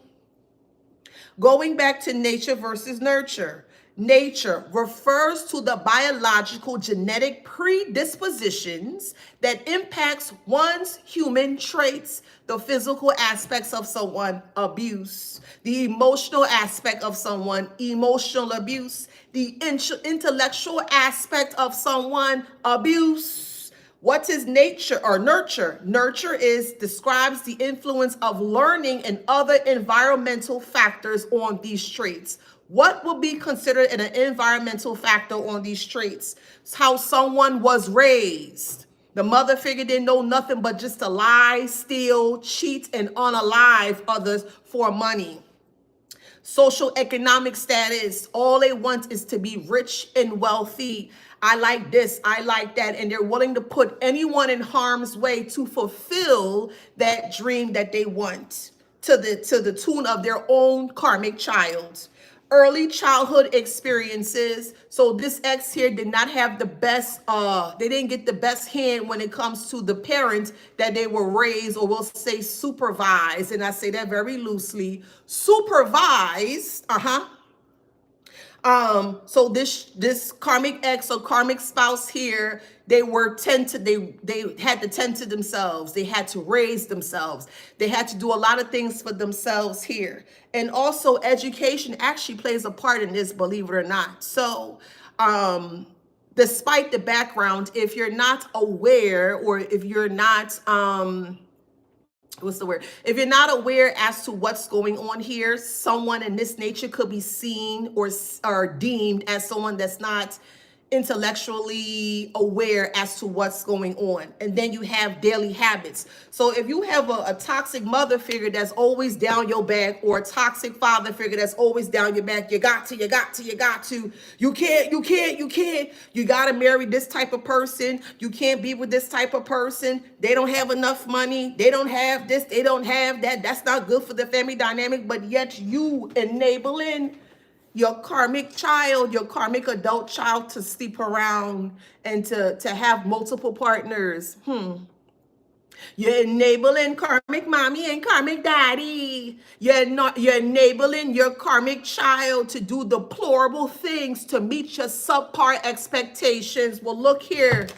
going back to nature versus nurture. Nature refers to the biological genetic predispositions that impacts one's human traits, the physical aspects of someone, abuse, the emotional aspect of someone, emotional abuse, the intellectual aspect of someone, abuse. What is nature or nurture? Nurture describes the influence of learning and other environmental factors on these traits. What will be considered an environmental factor on these traits? It's how someone was raised. The mother figure didn't know nothing but just to lie, steal, cheat, and unalive others for money. Social economic status, all they want is to be rich and wealthy. I like this, I like that, and they're willing to put anyone in harm's way to fulfill that dream that they want to the tune of their own karmic child. Early childhood experiences. So this ex here did not have the best, they didn't get the best hand when it comes to the parents that they were raised, or we'll say supervised, and I say that very loosely, supervised, so this karmic ex or karmic spouse here, they had to tend to themselves. They had to raise themselves. They had to do a lot of things for themselves here. And also education actually plays a part in this, believe it or not. So, despite the background, if you're not aware, or if you're not, if you're not aware as to what's going on here, someone in this nature could be seen or deemed as someone that's not intellectually aware as to what's going on. And then you have daily habits. So if you have a toxic mother figure that's always down your back, or a toxic father figure that's always down your back, you got to, you can't, you got to marry this type of person. You can't be with this type of person. They don't have enough money. They don't have this. They don't have that. That's not good for the family dynamic. But yet you enabling your karmic child, your karmic adult child, to sleep around and to have multiple partners. You're enabling karmic mommy and karmic daddy. You're enabling your karmic child to do deplorable things to meet your subpar expectations. Well, look here.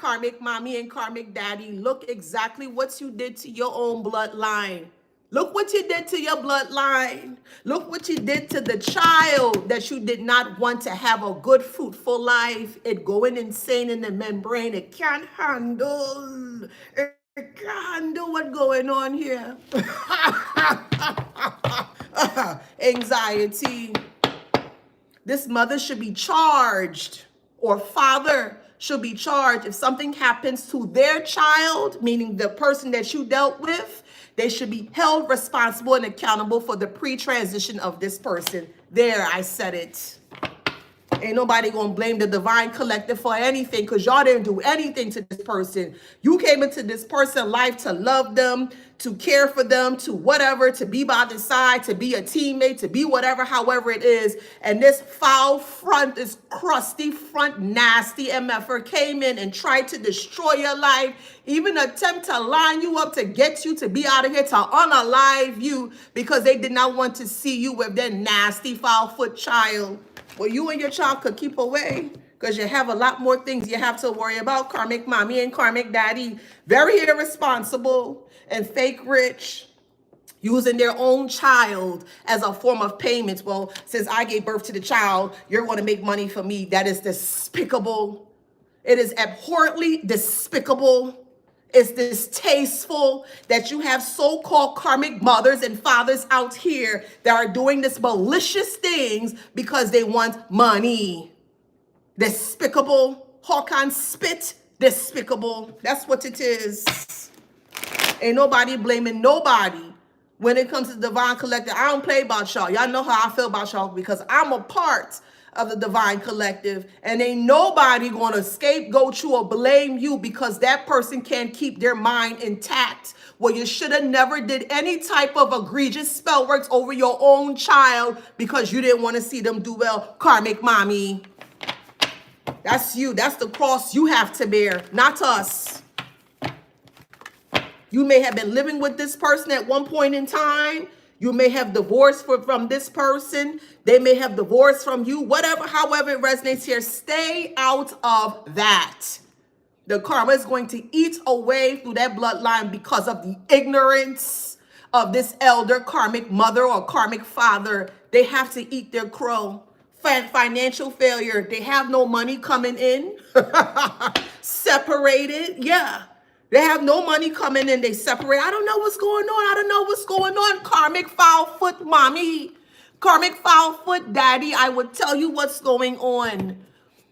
Karmic mommy and karmic daddy, look exactly what you did to your own bloodline. Look what you did to your bloodline. Look what you did to the child that you did not want to have a good, fruitful life. It going insane in the membrane. It can't handle. It can't handle what's going on here. Anxiety. This mother should be charged, or father should be charged if something happens to their child, meaning the person that you dealt with. They should be held responsible and accountable for the pre-transition of this person. There, I said it. Ain't nobody gonna blame the divine collective for anything, because y'all didn't do anything to this person. You came into this person's life to love them, to care for them, to whatever, to be by their side, to be a teammate, to be whatever, however it is. And this foul front, this crusty front, nasty MFer came in and tried to destroy your life, even attempt to line you up to get you to be out of here, to unalive you, because they did not want to see you with their nasty foul foot child. Well, you and your child could keep away, because you have a lot more things you have to worry about. Karmic mommy and karmic daddy, very irresponsible and fake rich, using their own child as a form of payment. Well, since I gave birth to the child, you're going to make money for me. That is despicable. It is abhorrently despicable. It's distasteful that you have so-called karmic mothers and fathers out here that are doing this malicious things because they want money. Despicable. Hawk on spit. Despicable. That's what it is. Ain't nobody blaming nobody when it comes to the divine collective. I don't play about y'all. Y'all know how I feel about y'all, because I'm a part of the divine collective, and ain't nobody gonna scapegoat you or blame you because that person can't keep their mind intact. Well, you should have never did any type of egregious spell works over your own child because you didn't want to see them do well. Karmic mommy, that's you. That's the cross you have to bear, not us. You may have been living with this person at one point in time. You may have divorced from this person. They may have divorced from you. Whatever, however it resonates here, stay out of that. The karma is going to eat away through that bloodline because of the ignorance of this elder karmic mother or karmic father. They have to eat their crow. Financial failure. They have no money coming in. Separated. Yeah. They have no money coming in. They separate. I don't know what's going on. I don't know what's going on. Karmic foul foot mommy. Karmic foul foot daddy. I would tell you what's going on.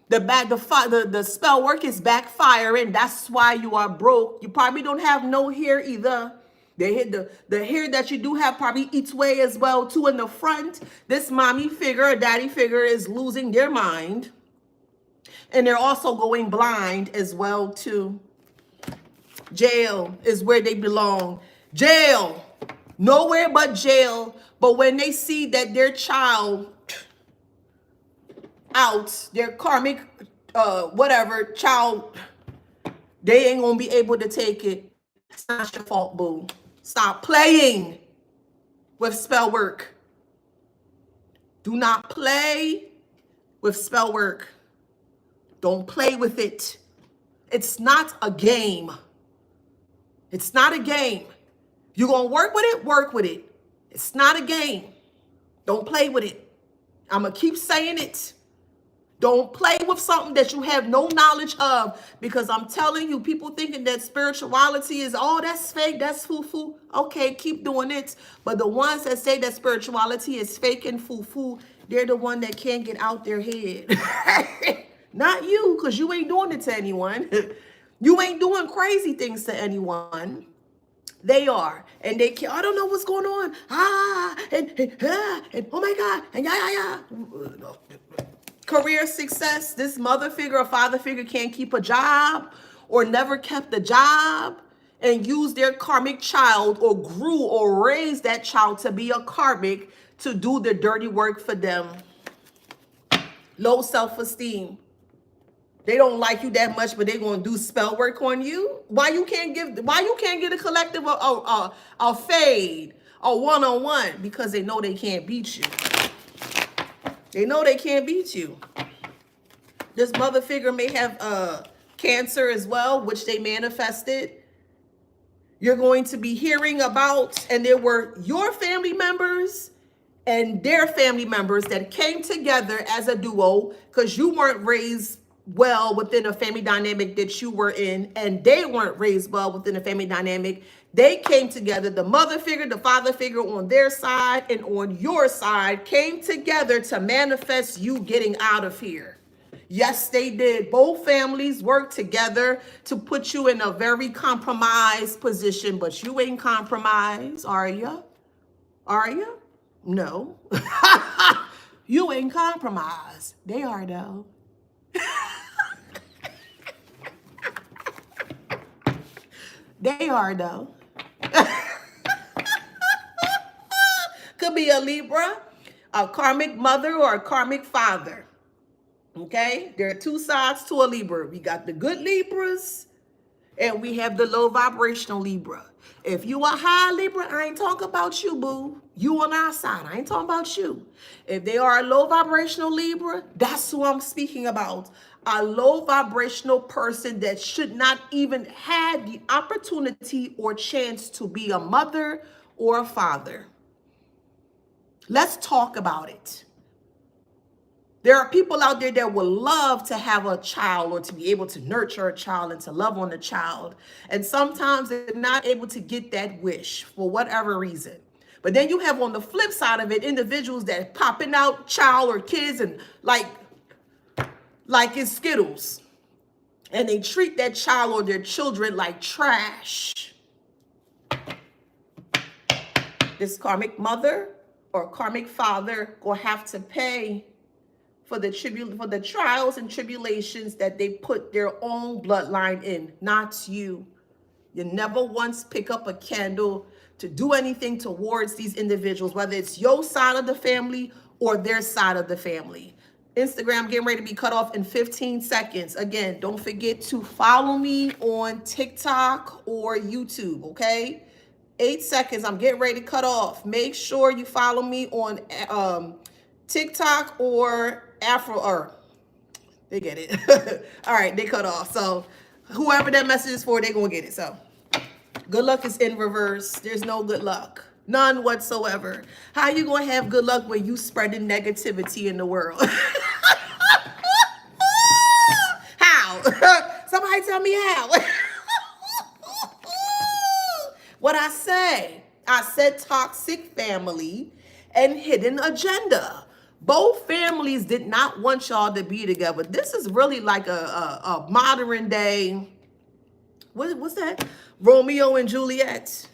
The spell work is backfiring. That's why you are broke. You probably don't have no hair either. They hit the hair that you do have probably eats way as well too in the front. This mommy figure, daddy figure is losing their mind. And they're also going blind as well too. Jail is where they belong. Jail. Nowhere but jail. But when they see that their child out, their karmic whatever child, they ain't gonna be able to take it. It's not your fault, boo. Stop playing with spell work. Do not play with spell work. Don't play with it. It's not a game. It's not a game. You're gonna work with it, work with it. It's not a game. Don't play with it. I'm gonna keep saying it. Don't play with something that you have no knowledge of, because I'm telling you, people thinking that spirituality is, oh, that's fake, that's foo-foo. Okay, keep doing it. But the ones that say that spirituality is fake and foo-foo, they're the one that can't get out their head. Not you, because you ain't doing it to anyone. You ain't doing crazy things to anyone. They are. And they can't, I don't know what's going on. And oh my God. And yeah. Career success, this mother figure or father figure can't keep a job or never kept a job and use their karmic child or grew or raised that child to be a karmic to do the dirty work for them. Low self-esteem. They don't like you that much, but they're gonna do spell work on you. Why you can't get a collective a fade, a one-on-one? Because they know they can't beat you. They know they can't beat you. This mother figure may have cancer as well, which they manifested. You're going to be hearing about, and there were your family members and their family members that came together as a duo because you weren't raised well within a family dynamic that you were in, and they weren't raised well within a family dynamic. They came together, the mother figure, the father figure on their side and on your side came together to manifest you getting out of here. Yes, they did. Both families worked together to put you in a very compromised position, but you ain't compromised, are you? Are you? No. You ain't compromised. They are, though. They are, though. Could be a Libra, a karmic mother, or a karmic father. Okay? There are two sides to a Libra. We got the good Libras, and we have the low vibrational Libra. If you are high Libra, I ain't talking about you, boo. You on our side. I ain't talking about you. If they are a low vibrational Libra, that's who I'm speaking about. A low vibrational person that should not even have the opportunity or chance to be a mother or a father. Let's talk about it. There are people out there that would love to have a child or to be able to nurture a child and to love on a child. And sometimes they're not able to get that wish for whatever reason. But then you have on the flip side of it, individuals that popping out child or kids and like it's Skittles. And they treat that child or their children like trash. This karmic mother or karmic father will have to pay for the trials and tribulations that they put their own bloodline in, not you. You never once pick up a candle to do anything towards these individuals, whether it's your side of the family or their side of the family. Instagram getting ready to be cut off in 15 seconds. Again, don't forget to follow me on TikTok or YouTube, okay? 8 seconds. I'm getting ready to cut off. Make sure you follow me on TikTok or Afro, or they get it. All right, they cut off. So whoever that message is for, they're going to get it. So good luck is in reverse. There's no good luck. None whatsoever. How you going to have good luck when you spreading negativity in the world? How? Somebody tell me how. What I say? I said toxic family and hidden agenda. Both families did not want y'all to be together. This is really like a modern day, what's that? Romeo and Juliet.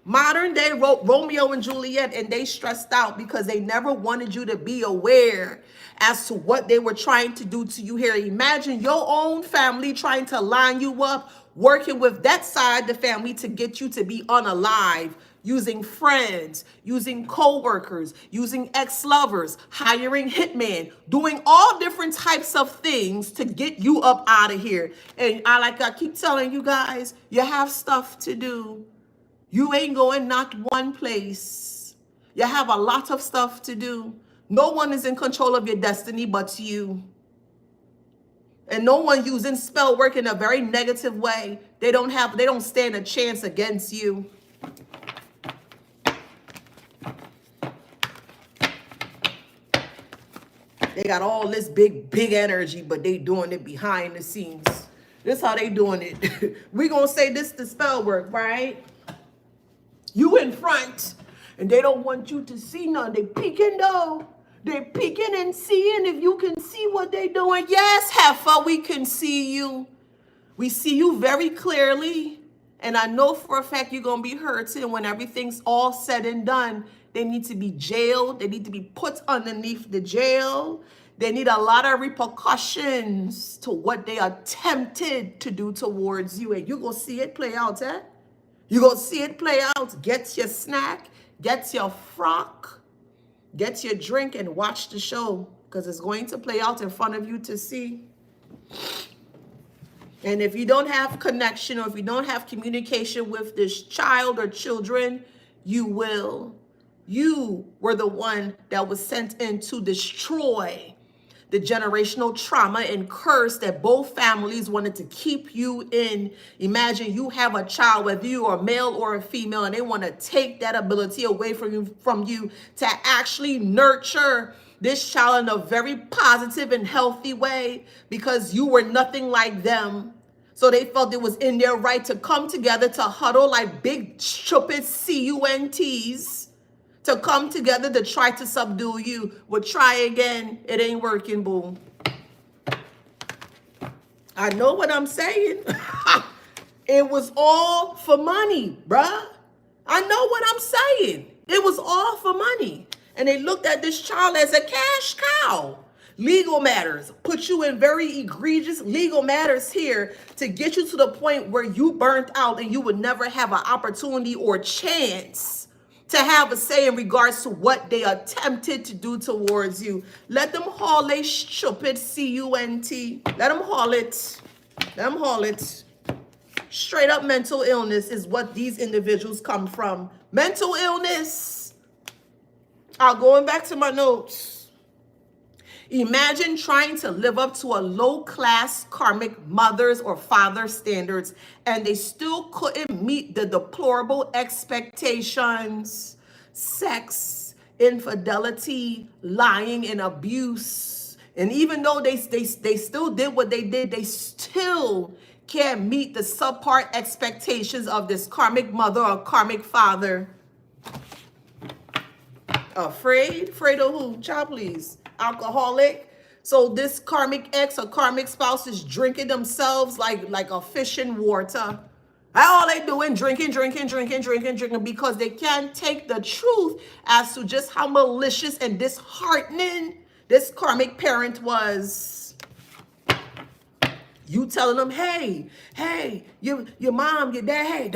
Modern day Romeo and Juliet, and they stressed out because they never wanted you to be aware as to what they were trying to do to you here. Imagine your own family trying to line you up, working with that side of the family to get you to be unalive, using friends, using co-workers, using ex-lovers, hiring hitmen, doing all different types of things to get you up out of here. And I keep telling you guys, you have stuff to do. You ain't going not one place. You have a lot of stuff to do. No one is in control of your destiny but you. And no one using spell work in a very negative way. They don't stand a chance against you. They got all this big energy, but they doing it behind the scenes. This how they doing it. We gonna say this the spell work, right? You in front, and they don't want you to see none. They peeking though. They peeking and seeing if you can see what they doing. Yes, Heifer, we can see you. We see you very clearly. And I know for a fact you're going to be hurting when everything's all said and done. They need to be jailed. They need to be put underneath the jail. They need a lot of repercussions to what they attempted to do towards you. And you're going to see it play out, eh? You're going to see it play out. Get your snack, get your frock, get your drink, and watch the show, because it's going to play out in front of you to see. And if you don't have connection, or if you don't have communication with this child or children, you will. You were the one that was sent in to destroy the generational trauma and curse that both families wanted to keep you in. Imagine you have a child, whether you are male or a female, and they want to take that ability away from you to actually nurture this child in a very positive and healthy way, because you were nothing like them. So they felt it was in their right to come together, to huddle like big stupid CUNTs, to come together to try to subdue you. But try again. It ain't working, boo. I know what I'm saying. It was all for money, bruh. I know what I'm saying. It was all for money. And they looked at this child as a cash cow. Legal matters put you in very egregious legal matters here to get you to the point where you burnt out and you would never have an opportunity or chance to have a say in regards to what they attempted to do towards you. Let them haul a stupid CUNT. Let them haul it. Let them haul it. Straight up mental illness is what these individuals come from. Mental illness. Going back to my notes. Imagine trying to live up to a low-class karmic mother's or father's standards, and they still couldn't meet the deplorable expectations. Sex, infidelity, lying, and abuse. And even though they still did what they did, they still can't meet the subpar expectations of this karmic mother or karmic father. Afraid? Afraid of who? Child, please. Alcoholic. So this karmic ex or karmic spouse is drinking themselves like a fish in water. All they doing, drinking, because they can't take the truth as to just how malicious and disheartening this karmic parent was. You telling them, hey, your mom, your dad, hey,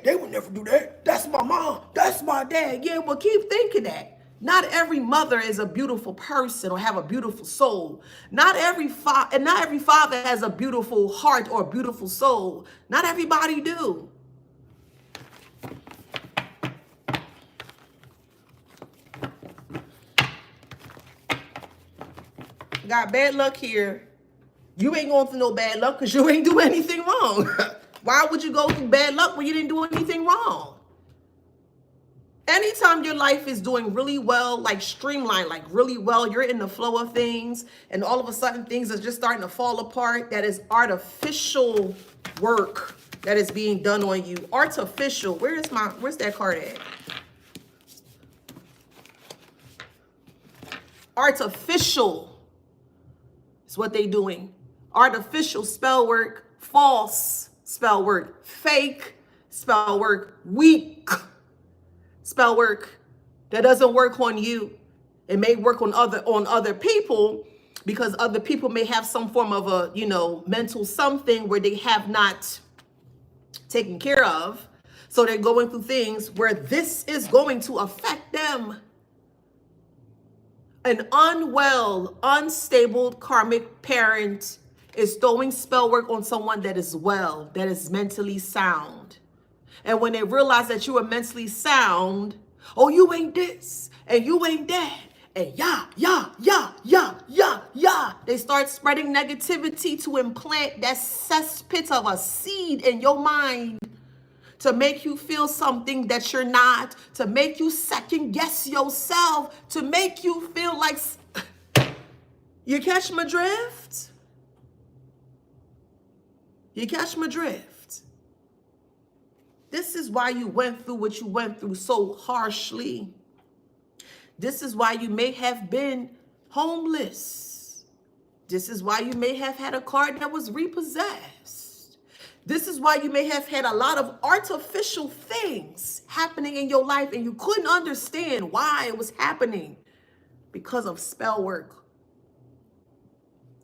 they would never do that. That's my mom. That's my dad. Yeah, well, keep thinking that. Not every mother is a beautiful person or have a beautiful soul. Not every father has a beautiful heart or a beautiful soul. Not everybody do. got bad luck here. You ain't going through no bad luck because you ain't do anything wrong. Why would you go through bad luck when you didn't do anything wrong? Anytime your life is doing really well, like streamlined, like really well, you're in the flow of things, and all of a sudden things are just starting to fall apart, that is artificial work that is being done on you. Artificial. Where's that card at? Artificial is what they doing. Artificial spell work, false spell work, fake spell work, weak spell work that doesn't work on you. It may work on other people, because other people may have some form of a, mental something where they have not taken care of. So they're going through things where this is going to affect them. An unwell, unstable karmic parent is throwing spell work on someone that is well, that is mentally sound. And when they realize that you are mentally sound, oh, you ain't this, and you ain't that, and they start spreading negativity to implant that cesspit of a seed in your mind to make you feel something that you're not, to make you second guess yourself, to make you feel like, you catch my drift? You catch my drift? This is why you went through what you went through so harshly. This is why you may have been homeless. This is why you may have had a car that was repossessed. This is why you may have had a lot of artificial things happening in your life and you couldn't understand why it was happening, because of spell work.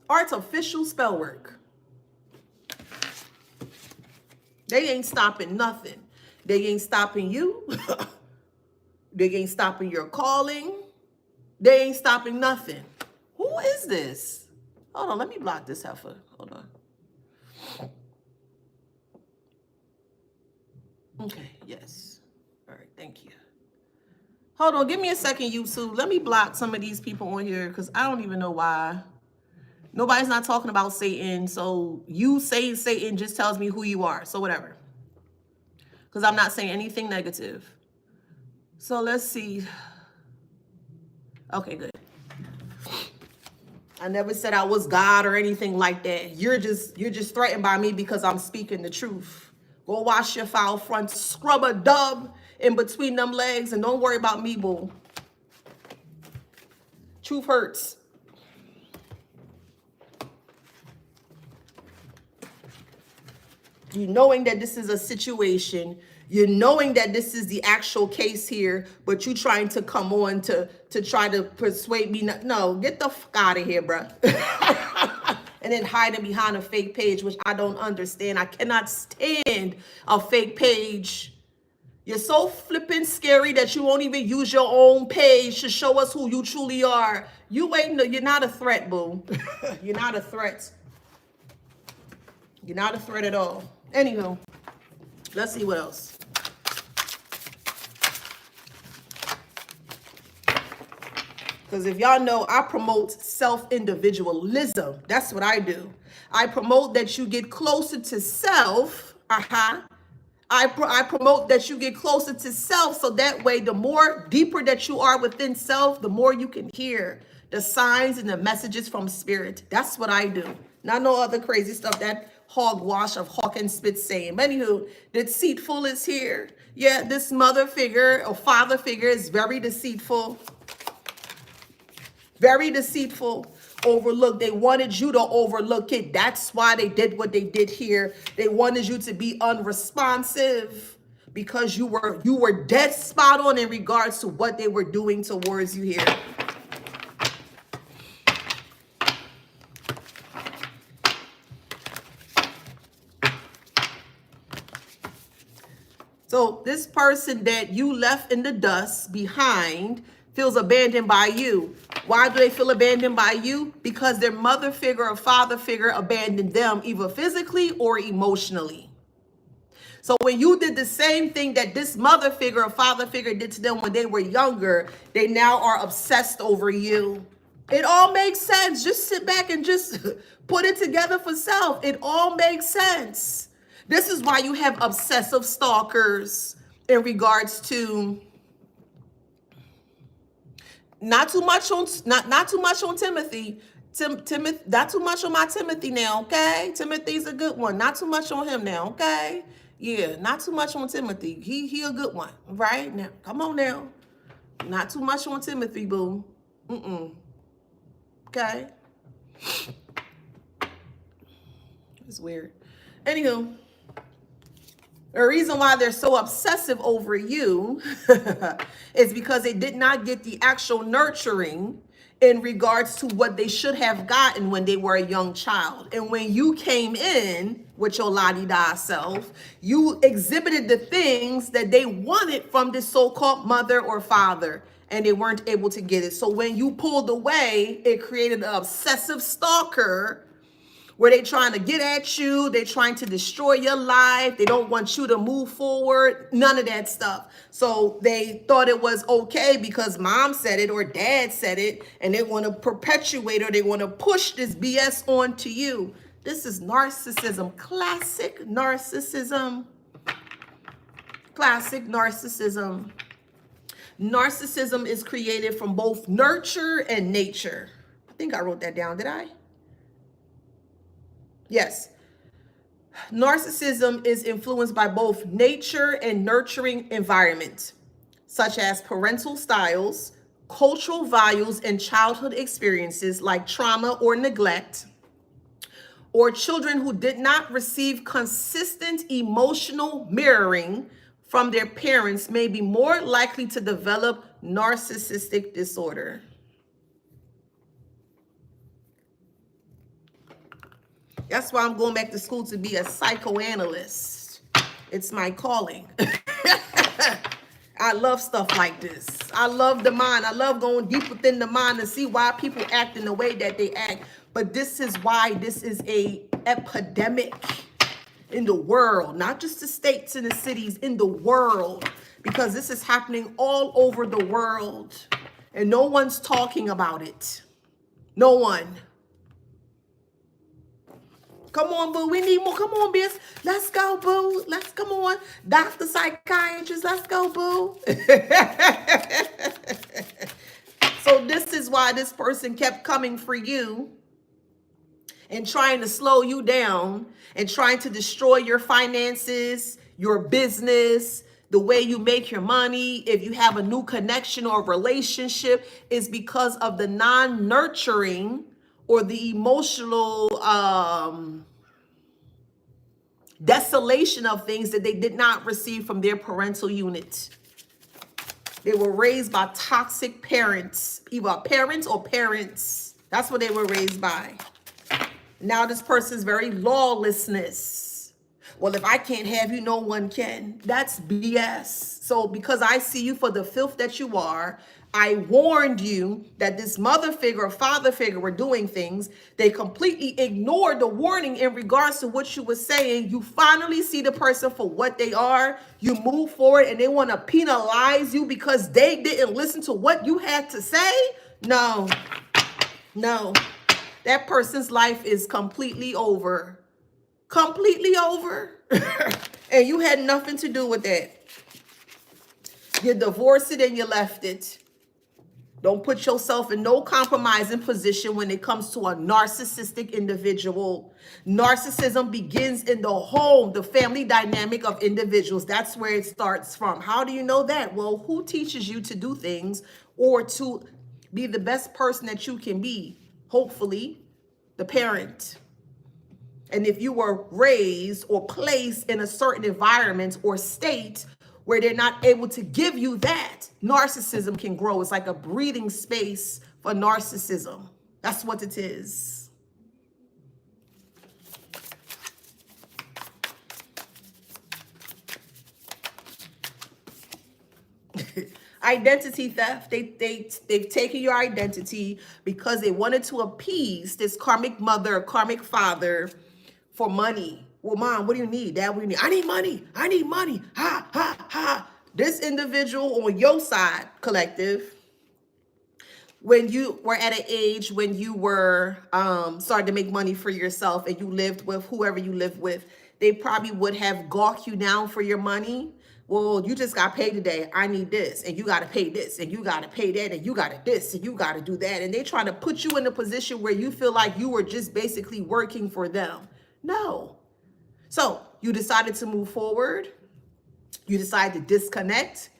Artificial spell work. They ain't stopping nothing. They ain't stopping you. They ain't stopping your calling. They ain't stopping nothing. Who is this? Hold on, let me block this heifer. Hold on. Okay, yes. All right, thank you. Hold on, give me a second, YouTube. Let me block some of these people on here because I don't even know why. Nobody's not talking about Satan, so you saying Satan just tells me who you are, so whatever. Because I'm not saying anything negative. So let's see. Okay, good. I never said I was God or anything like that. You're just threatened by me because I'm speaking the truth. Go wash your foul front, scrub a dub in between them legs, and don't worry about me, boo. Truth hurts. You knowing that this is a situation, you're knowing that this is the actual case here, but you trying to come on to try to persuade me. No, get the fuck out of here, bruh. And then hiding behind a fake page, which I don't understand. I cannot stand a fake page. You're so flippin' scary that you won't even use your own page to show us who you truly are. You're not a threat, boo. You're not a threat. You're not a threat at all. Anywho, let's see what else. Because if y'all know, I promote self-individualism. That's what I do. I promote that you get closer to self. I promote that you get closer to self, so that way, the more deeper that you are within self, the more you can hear the signs and the messages from spirit. That's what I do. Not no other crazy stuff, that hogwash of hawk and spit saying. But anywho, deceitful is here. Yeah, this mother figure or father figure is very deceitful. Very deceitful. Overlook. They wanted you to overlook it. That's why they did what they did here. They wanted you to be unresponsive because you were dead spot on in regards to what they were doing towards you here. So this person that you left in the dust behind feels abandoned by you. Why do they feel abandoned by you? Because their mother figure or father figure abandoned them, either physically or emotionally. So when you did the same thing that this mother figure or father figure did to them when they were younger, they now are obsessed over you. It all makes sense. Just sit back and just put it together for self. It all makes sense. This is why you have obsessive stalkers in regards to not too much on Timothy. Timothy, not too much on my Timothy now, okay? Timothy's a good one. Not too much on him now, okay? Yeah, not too much on Timothy. He a good one, right? Now, come on now. Not too much on Timothy, boo. Okay? It's weird. Anywho, the reason why they're so obsessive over you is because they did not get the actual nurturing in regards to what they should have gotten when they were a young child. And when you came in with your la-di-da self, you exhibited the things that they wanted from this so-called mother or father, and they weren't able to get it. So when you pulled away, it created an obsessive stalker where they trying to get at you, they trying to destroy your life, they don't want you to move forward, none of that stuff. So they thought it was okay because mom said it or dad said it, and they want to perpetuate or they want to push this BS onto you. This is narcissism, classic narcissism. Classic narcissism. Narcissism is created from both nurture and nature. I think I wrote that down, did I? Yes. Narcissism is influenced by both nature and nurturing environment, such as parental styles, cultural values, and childhood experiences like trauma or neglect, or children who did not receive consistent emotional mirroring from their parents may be more likely to develop narcissistic disorder. That's why I'm going back to school to be a psychoanalyst. It's my calling. I love stuff like this. I love the mind. I love going deep within the mind to see why people act in the way that they act. But this is why this is a epidemic in the world, not just the states and the cities, in the world, because this is happening all over the world and no one's talking about it. No one. Come on, boo. We need more. Come on, bitch. Let's go, boo. Let's come on. Dr. Psychiatrist, let's go, boo. So this is why this person kept coming for you and trying to slow you down and trying to destroy your finances, your business, the way you make your money. If you have a new connection or relationship, is because of the non-nurturing or the emotional desolation of things that they did not receive from their parental unit. They were raised by toxic parents, either parents or parents. That's what they were raised by. Now this person's very lawlessness. Well, if I can't have you, no one can. That's BS. So because I see you for the filth that you are, I warned you that this mother figure or father figure were doing things. They completely ignored the warning in regards to what you were saying. You finally see the person for what they are. You move forward and they want to penalize you because they didn't listen to what you had to say. No. That person's life is completely over. Completely over. And you had nothing to do with that. You divorced it and you left it. Don't put yourself in no compromising position when it comes to a narcissistic individual. Narcissism begins in the home, the family dynamic of individuals. That's where it starts from. How do you know that? Well, who teaches you to do things or to be the best person that you can be? Hopefully, the parent. And if you were raised or placed in a certain environment or state where they're not able to give you that, narcissism can grow. It's like a breathing space for narcissism. That's what it is. Identity theft. They've taken your identity because they wanted to appease this karmic mother, karmic father for money. Well, mom, what do you need? Dad, what do you need? I need money. I need money. Ha, ha, ha. This individual on your side, collective, when you were at an age when you were starting to make money for yourself and you lived with whoever you lived with, they probably would have gawked you down for your money. Well, you just got paid today. I need this, and you got to pay this, and you got to pay that, and you got to this, and you got to do that. And they trying to put you in a position where you feel like you were just basically working for them. No. So you decided to move forward. You decided to disconnect.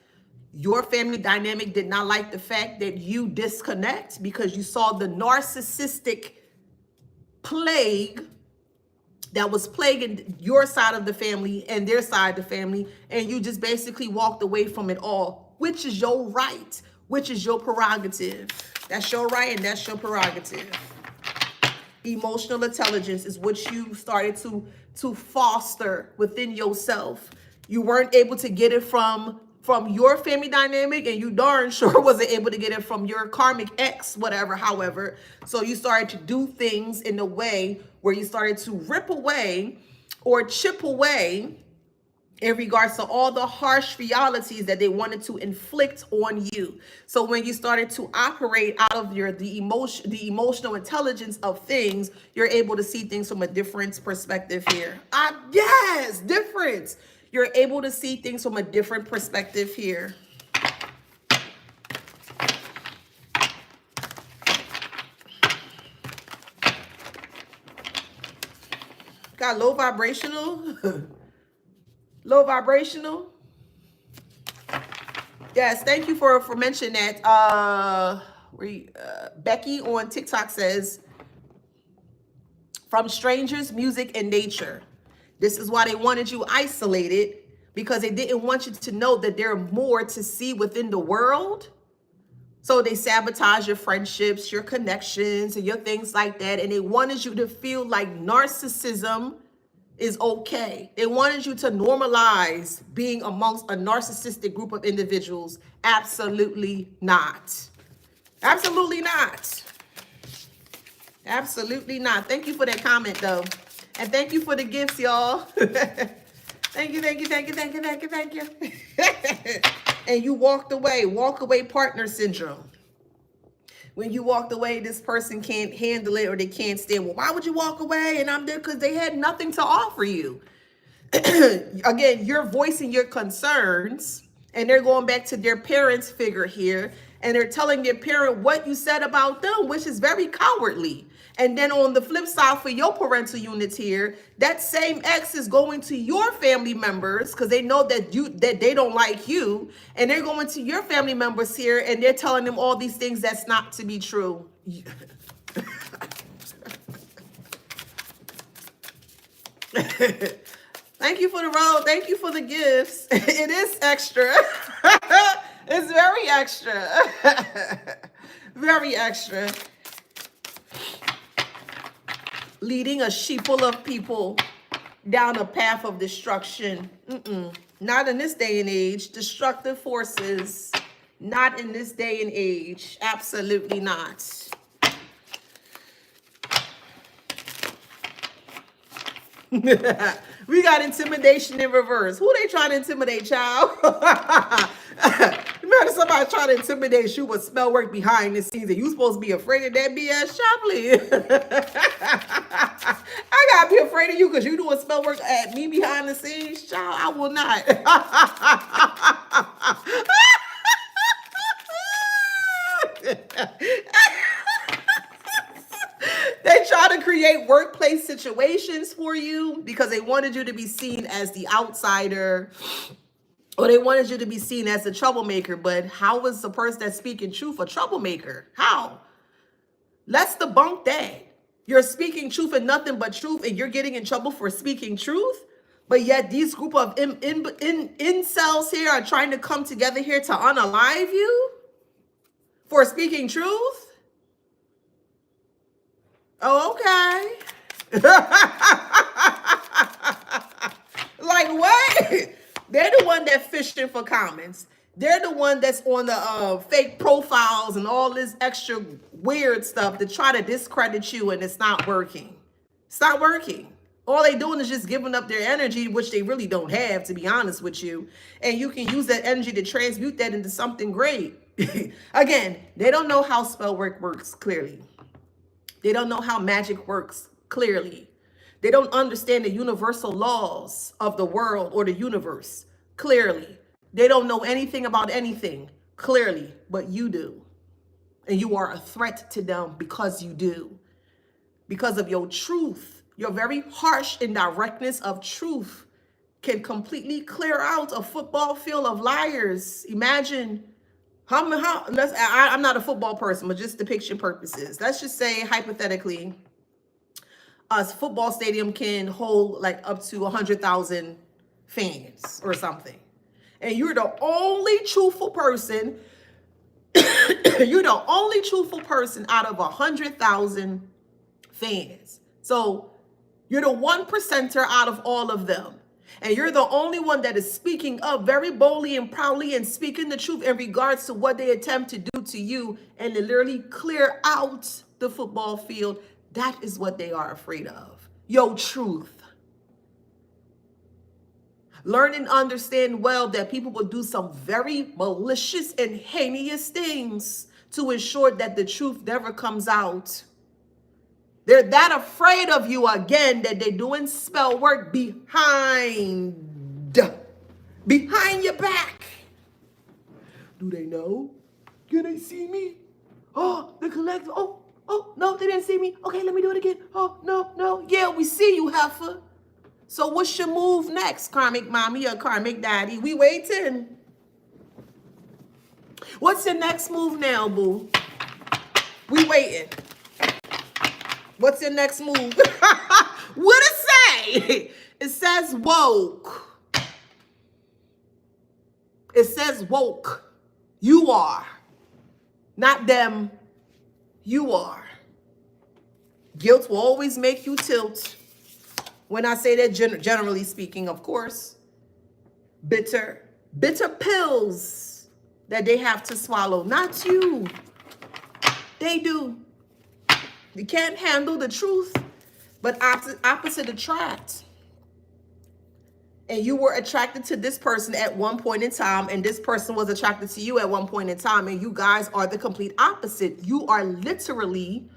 Your family dynamic did not like the fact that you disconnect because you saw the narcissistic plague that was plaguing your side of the family and their side of the family, and you just basically walked away from it all, which is your right, which is your prerogative. That's your right and that's your prerogative. Emotional intelligence is what you started to foster within yourself. You weren't able to get it from your family dynamic, and you darn sure wasn't able to get it from your karmic ex, whatever, however. So you started to do things in a way where you started to rip away or chip away in regards to all the harsh realities that they wanted to inflict on you. So when you started to operate out of the emotional intelligence of things, you're able to see things from a different perspective here. Yes, difference. You're able to see things from a different perspective here. Got low vibrational. Low vibrational. Yes, thank you for mentioning that. Becky on TikTok says, from strangers, music, and nature. This is why they wanted you isolated, because they didn't want you to know that there are more to see within the world. So they sabotage your friendships, your connections, and your things like that. And they wanted you to feel like narcissism is okay. They wanted you to normalize being amongst a narcissistic group of individuals. Absolutely not. Absolutely not. Absolutely not. Thank you for that comment, though. And thank you for the gifts, y'all. Thank you, thank you, thank you, thank you, thank you, thank you. And you walked away. Walk away partner syndrome. When you walked away, this person can't handle it or they can't stand. Well, why would you walk away? And I'm there because they had nothing to offer you. Again, you're voicing your concerns, and they're going back to their parents' figure here, and they're telling their parent what you said about them, which is very cowardly. And then on the flip side, for your parental units here, that same ex is going to your family members because they know that they don't like you, and they're going to your family members here, and they're telling them all these things that's not to be true. Thank you for the road. Thank you for the gifts. It is extra. It's very extra. Very extra. Leading a sheeple of people down a path of destruction. Not in this day and age. Destructive forces. Not in this day and age. Absolutely not. We got intimidation in reverse. Who they trying to intimidate, child? Remember somebody trying to intimidate you with spell work behind the scenes, and you supposed to be afraid of that BS, Shapley? I gotta be afraid of you because you doing spell work at me behind the scenes, child. I will not. They try to create workplace situations for you because they wanted you to be seen as the outsider, or they wanted you to be seen as a troublemaker. But how is the person that's speaking truth a troublemaker? How? Let's debunk that. You're speaking truth and nothing but truth, and you're getting in trouble for speaking truth. But yet these group of incels here are trying to come together here to unalive you for speaking truth. Oh, okay. Like what? They're the one that fishing for comments. They're the one that's on the fake profiles and all this extra weird stuff to try to discredit you, and it's not working. It's not working. All they doing is just giving up their energy, which they really don't have, to be honest with you. And you can use that energy to transmute that into something great. Again, they don't know how spell work works clearly. They don't know how magic works clearly. They don't understand the universal laws of the world or the universe clearly. They don't know anything about anything clearly, but you do. And you are a threat to them because you do. Because of your truth, your very harsh indirectness of truth can completely clear out a football field of liars. Imagine I'm not a football person, but just depiction purposes. Let's just say, hypothetically, a football stadium can hold like up to 100,000 fans or something. And you're the only truthful person. You're the only truthful person out of 100,000 fans. So you're the 1%er out of all of them. And you're the only one that is speaking up very boldly and proudly and speaking the truth in regards to what they attempt to do to you and to literally clear out the football field. That is what they are afraid of. Your truth. Learn and understand well that people will do some very malicious and heinous things to ensure that the truth never comes out. They're that afraid of you again that they're doing spell work behind your back. Do they know? Can they see me? Oh, the collector. Oh, no, they didn't see me. Okay, let me do it again. Oh, no. Yeah, we see you, heifer. So what's your move next, karmic mommy or karmic daddy? We waiting. What's your next move now, boo? We waiting. What's your next move? What it say? It says woke. It says woke. You are. Not them. You are. Guilt will always make you tilt. When I say that, generally speaking, of course. Bitter pills that they have to swallow. Not you. They do. You can't handle the truth, but opposite attract. And you were attracted to this person at one point in time, and this person was attracted to you at one point in time, and you guys are the complete opposite. You are literally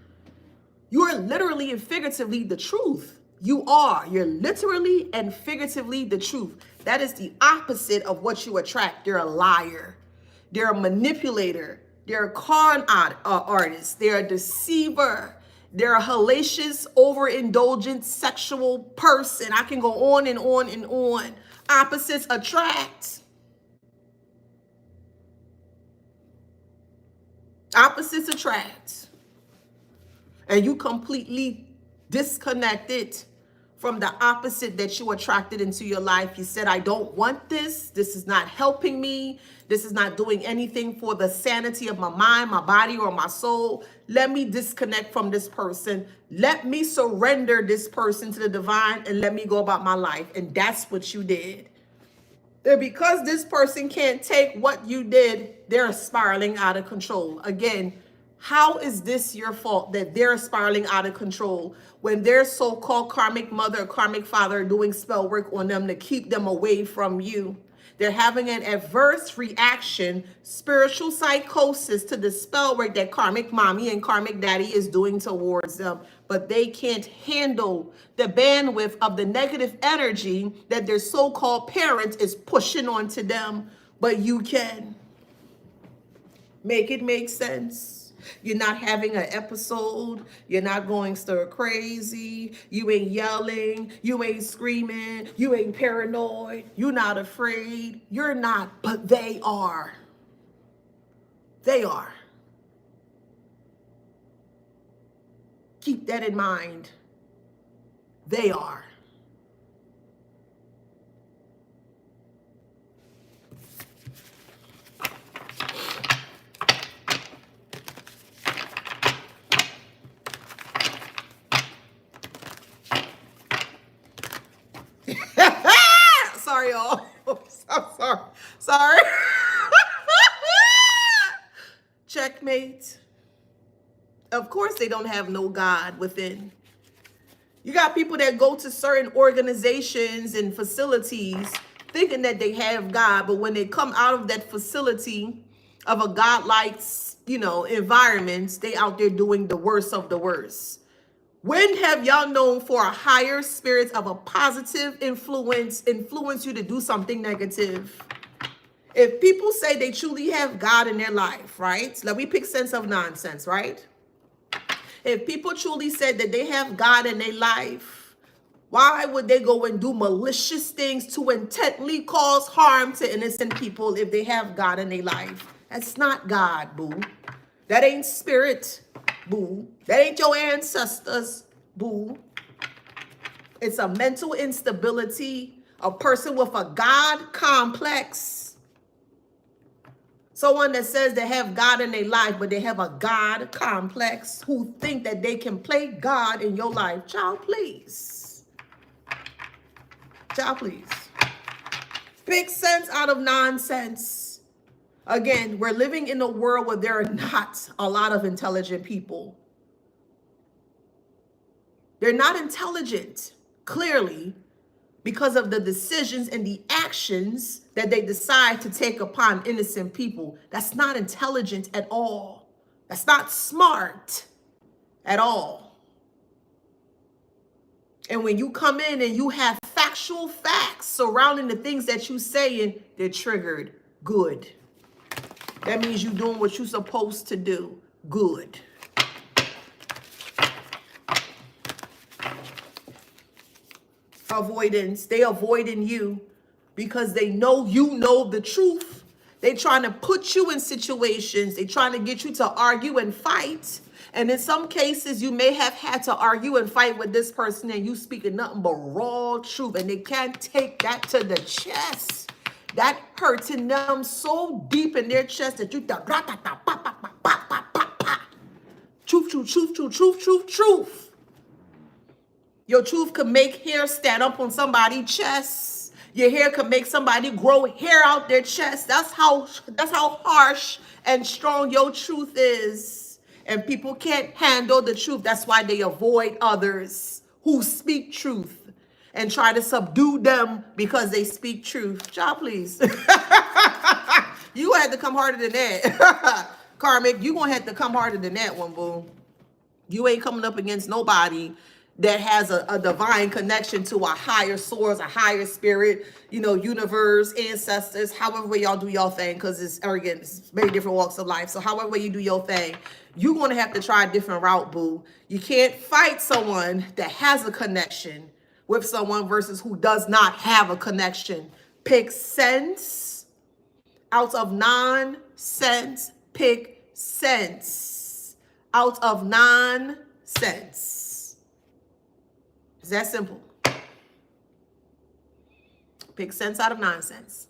and figuratively the truth. You're literally and figuratively the truth. That is the opposite of what you attract. They're a liar. They're a manipulator. They're a con artist. They're a deceiver. They're a hellacious, overindulgent, sexual person. I can go on and on and on. Opposites attract. Opposites attract. And you completely disconnected from the opposite that you attracted into your life. You said, I don't want this. This is not helping me. This is not doing anything for the sanity of my mind, my body, or my soul. Let me disconnect from this person. Let me surrender this person to the divine and let me go about my life. And that's what you did. And because this person can't take what you did, they're spiraling out of control. Again, how is this your fault that they're spiraling out of control when their so-called karmic mother or karmic father are doing spell work on them to keep them away from you? They're having an adverse reaction, spiritual psychosis to the spell work that karmic mommy and karmic daddy is doing towards them. But they can't handle the bandwidth of the negative energy that their so-called parent is pushing onto them. But you can. Make it make sense. You're not having an episode. You're not going stir crazy. You ain't yelling. You ain't screaming. You ain't paranoid. You're not afraid. You're not, but they are. They are. Keep that in mind. They are. Sorry, y'all. I'm sorry. Checkmate. Of course they don't have no God within. You got people that go to certain organizations and facilities thinking that they have God, but when they come out of that facility of a godlike, environments, they out there doing the worst of the worst. When have y'all known for a higher spirit of a positive influence you to do something negative? If people say they truly have God in their life, right? Let me pick sense of nonsense, right? If people truly said that they have God in their life, why would they go and do malicious things to intently cause harm to innocent people if they have God in their life? That's not God, boo. That ain't spirit, boo. That ain't your ancestors, boo. It's a mental instability, a person with a God complex. Someone that says they have God in their life, but they have a God complex, who think that they can play God in your life. Child, please. Child, please. Big sense out of nonsense. Again, we're living in a world where there are not a lot of intelligent people. They're not intelligent, clearly, because of the decisions and the actions that they decide to take upon innocent people. That's not intelligent at all. That's not smart at all. And when you come in and you have factual facts surrounding the things that you're saying, they're triggered. Good. That means you're doing what you're supposed to do. Good. Avoidance. They avoiding you because they know you know the truth. They trying to put you in situations. They trying to get you to argue and fight. And in some cases, you may have had to argue and fight with this person and you speaking nothing but raw truth. And they can't take that to the chest. That hurts in them so deep in their chest that you truth, truth, truth, truth, truth, truth, truth. Your truth could make hair stand up on somebody's chest. Your hair could make somebody grow hair out their chest. That's how harsh and strong your truth is. And people can't handle the truth. That's why they avoid others who speak truth and try to subdue them because they speak truth. Child, please. You had to come harder than that. Karmic, you gonna have to come harder than that one, boo. You ain't coming up against nobody that has a divine connection to a higher source, a higher spirit, universe, ancestors, however way y'all do y'all thing, because it's arrogant, it's many different walks of life. So however way you do your thing, you're going to have to try a different route, boo. You can't fight someone that has a connection with someone versus who does not have a connection. Pick sense out of nonsense. Pick sense out of nonsense. It's that simple. Pick sense out of nonsense.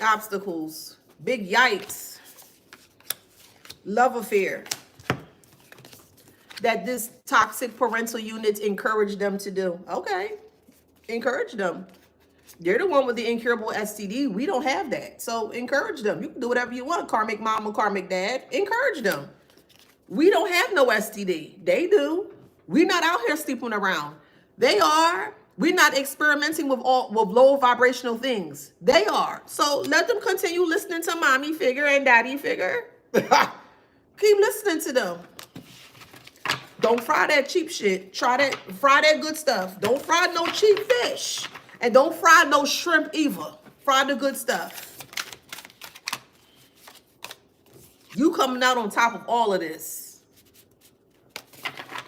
Obstacles. Big yikes. Love affair that this toxic parental unit encouraged them to do. Okay. Encourage them. They're the one with the incurable STD. We don't have that. So encourage them. You can do whatever you want, karmic mom or karmic dad. Encourage them. We don't have no STD. They do. We're not out here sleeping around. They are. We're not experimenting with low vibrational things. They are. So let them continue listening to mommy figure and daddy figure. Keep listening to them. Don't fry that cheap shit. Fry that good stuff. Don't fry no cheap fish. And don't fry no shrimp either. Fry the good stuff. You coming out on top of all of this.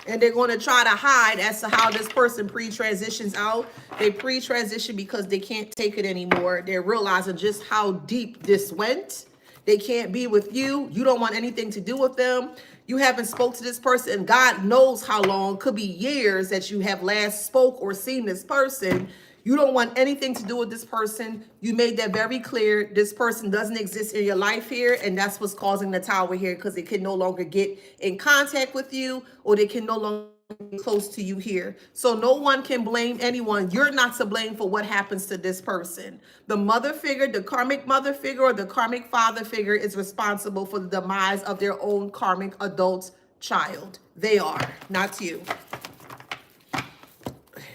And they're going to try to hide as to how this person pre-transitions out. They pre-transition because they can't take it anymore. They're realizing just how deep this went. They can't be with you. You don't want anything to do with them. You haven't spoke to this person. God knows how long, could be years that you have last spoke or seen this person. You don't want anything to do with this person. You made that very clear. This person doesn't exist in your life here. And that's what's causing the tower here, because they can no longer get in contact with you, or they can no longer be close to you here. So no one can blame anyone. You're not to blame for what happens to this person. The mother figure, the karmic mother figure, or the karmic father figure is responsible for the demise of their own karmic adult child. They are, not you.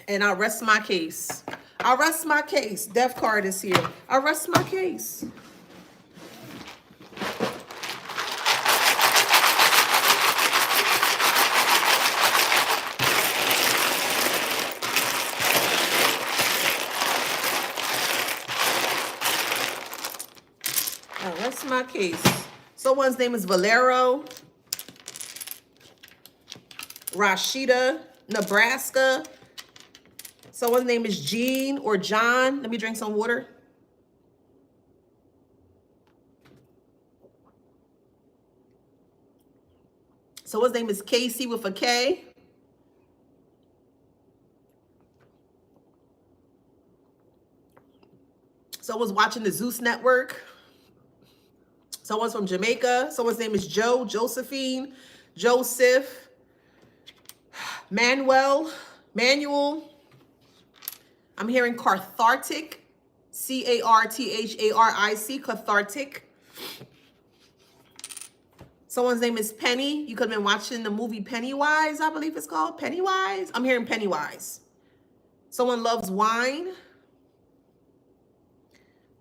And I'll rest my case. I'll rest my case. Death card is here. I'll rest my case. I'll rest my case. Someone's name is Valero. Rashida, Nebraska. Someone's name is Jean or John. Let me drink some water. Someone's name is Casey with a K. Someone's watching the Zeus Network. Someone's from Jamaica. Someone's name is Joe, Josephine, Joseph, Manuel. I'm hearing cathartic, C-A-R-T-H-A-R-I-C, cathartic. Someone's name is Penny. You could have been watching the movie Pennywise, I believe it's called. Pennywise? I'm hearing Pennywise. Someone loves wine.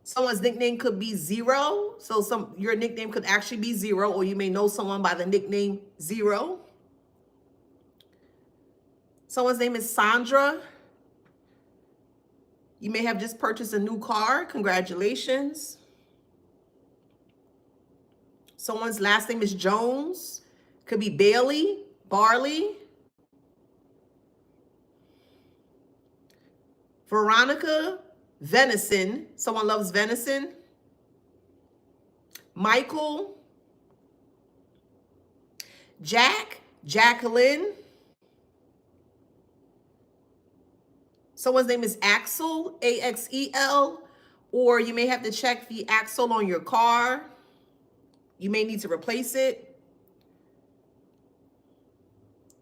Someone's nickname could be Zero. So your nickname could actually be Zero, or you may know someone by the nickname Zero. Someone's name is Sandra. You may have just purchased a new car. Congratulations. Someone's last name is Jones. Could be Bailey, Barley. Veronica, venison. Someone loves venison. Michael. Jack, Jacqueline. Someone's name is Axel, A-X-E-L, or you may have to check the axle on your car. You may need to replace it.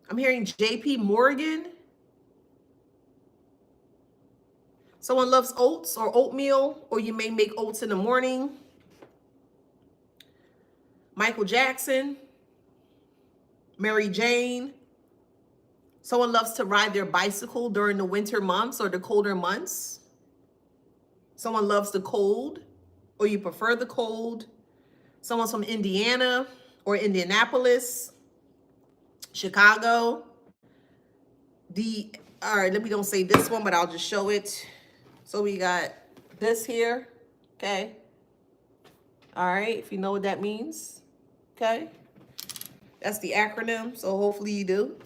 I'm hearing JP Morgan. Someone loves oats or oatmeal, or you may make oats in the morning. Michael Jackson. Mary Jane. Someone loves to ride their bicycle during the winter months or the colder months. Someone loves the cold, or you prefer the cold. Someone's from Indiana or Indianapolis, Chicago. All right, let me don't say this one, but I'll just show it. So we got this here, okay? All right, if you know what that means, okay? That's the acronym, so hopefully you do.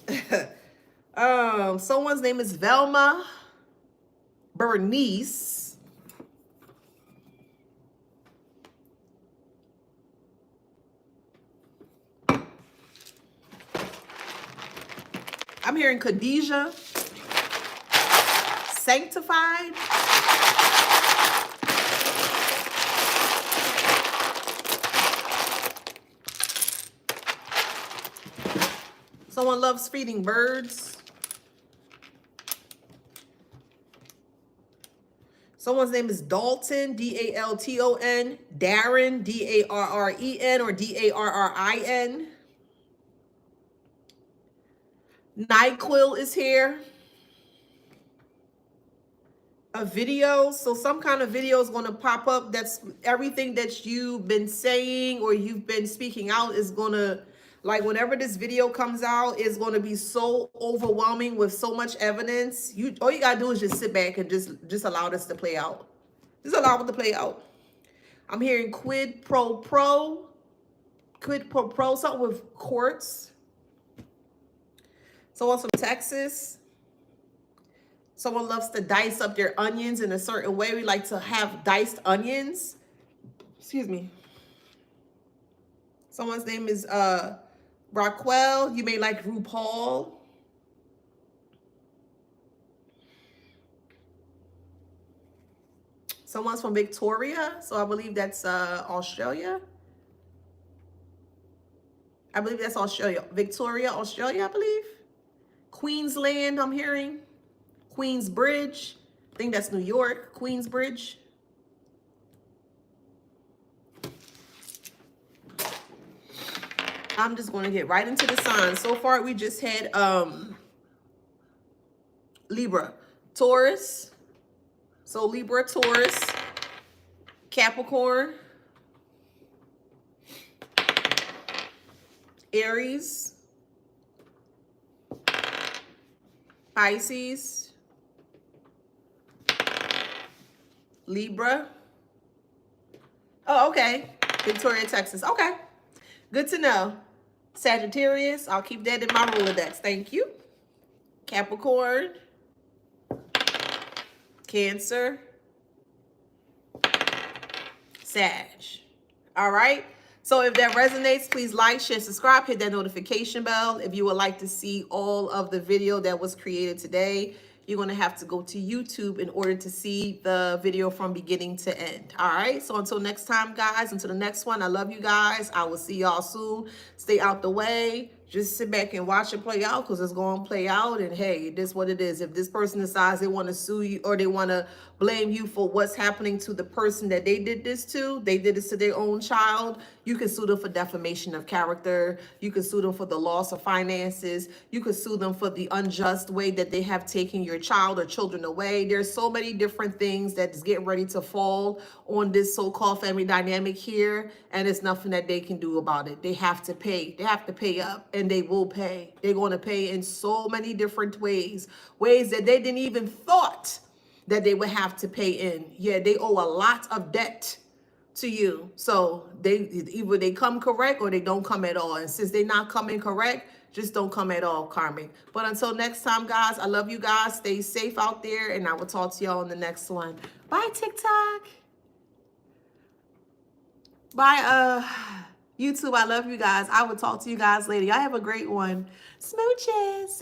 Someone's name is Velma Bernice. I'm hearing Khadijah, sanctified. Someone loves feeding birds. Someone's name is Dalton, D-A-L-T-O-N, Darren, D-A-R-R-E-N, or D-A-R-R-I-N. NyQuil is here. A video, so some kind of video is going to pop up. That's everything that you've been saying or you've been speaking out is going to, like, whenever this video comes out, it's going to be so overwhelming with so much evidence. All you gotta do is just sit back and just allow this to play out. Just allow it to play out. I'm hearing quid pro quo, something with quartz. Someone from Texas. Someone loves to dice up their onions in a certain way. We like to have diced onions. Excuse me. Someone's name is Raquel. You may like RuPaul. Someone's from Victoria. So I believe that's Australia. I believe that's Australia. Victoria, Australia, I believe. Queensland, I'm hearing. Queensbridge. I think that's New York. Queensbridge. I'm just going to get right into the signs. So far, we just had Libra. Taurus. So Libra, Taurus, Capricorn, Aries, Pisces, Libra. Oh, okay. Victoria, Texas. Okay. Good to know. Sagittarius. I'll keep that in my Rolodex. Thank you. Capricorn, Cancer, Sag. All right. So if that resonates, please like, share, subscribe, hit that notification bell. If you would like to see all of the video that was created today, you're going to have to go to YouTube in order to see the video from beginning to end. All right. So until next time, guys, until the next one, I love you guys. I will see y'all soon. Stay out the way. Just sit back and watch it play out because it's going to play out. And hey, it is what it is. If this person decides they want to sue you or they want to blame you for what's happening to the person that they did this to, they did this to their own child, you can sue them for defamation of character. You can sue them for the loss of finances. You can sue them for the unjust way that they have taken your child or children away. There's so many different things that is getting ready to fall on this so-called family dynamic here, and it's nothing that they can do about it. They have to pay. They have to pay up, and they will pay. They're going to pay in so many different ways that they didn't even thought that they would have to pay in. Yeah, they owe a lot of debt to you. So either they come correct or they don't come at all. And since they're not coming correct, just don't come at all, karmic. But until next time, guys, I love you guys. Stay safe out there, and I will talk to y'all in the next one. Bye, TikTok. Bye, YouTube. I love you guys. I will talk to you guys later. Y'all have a great one. Smooches.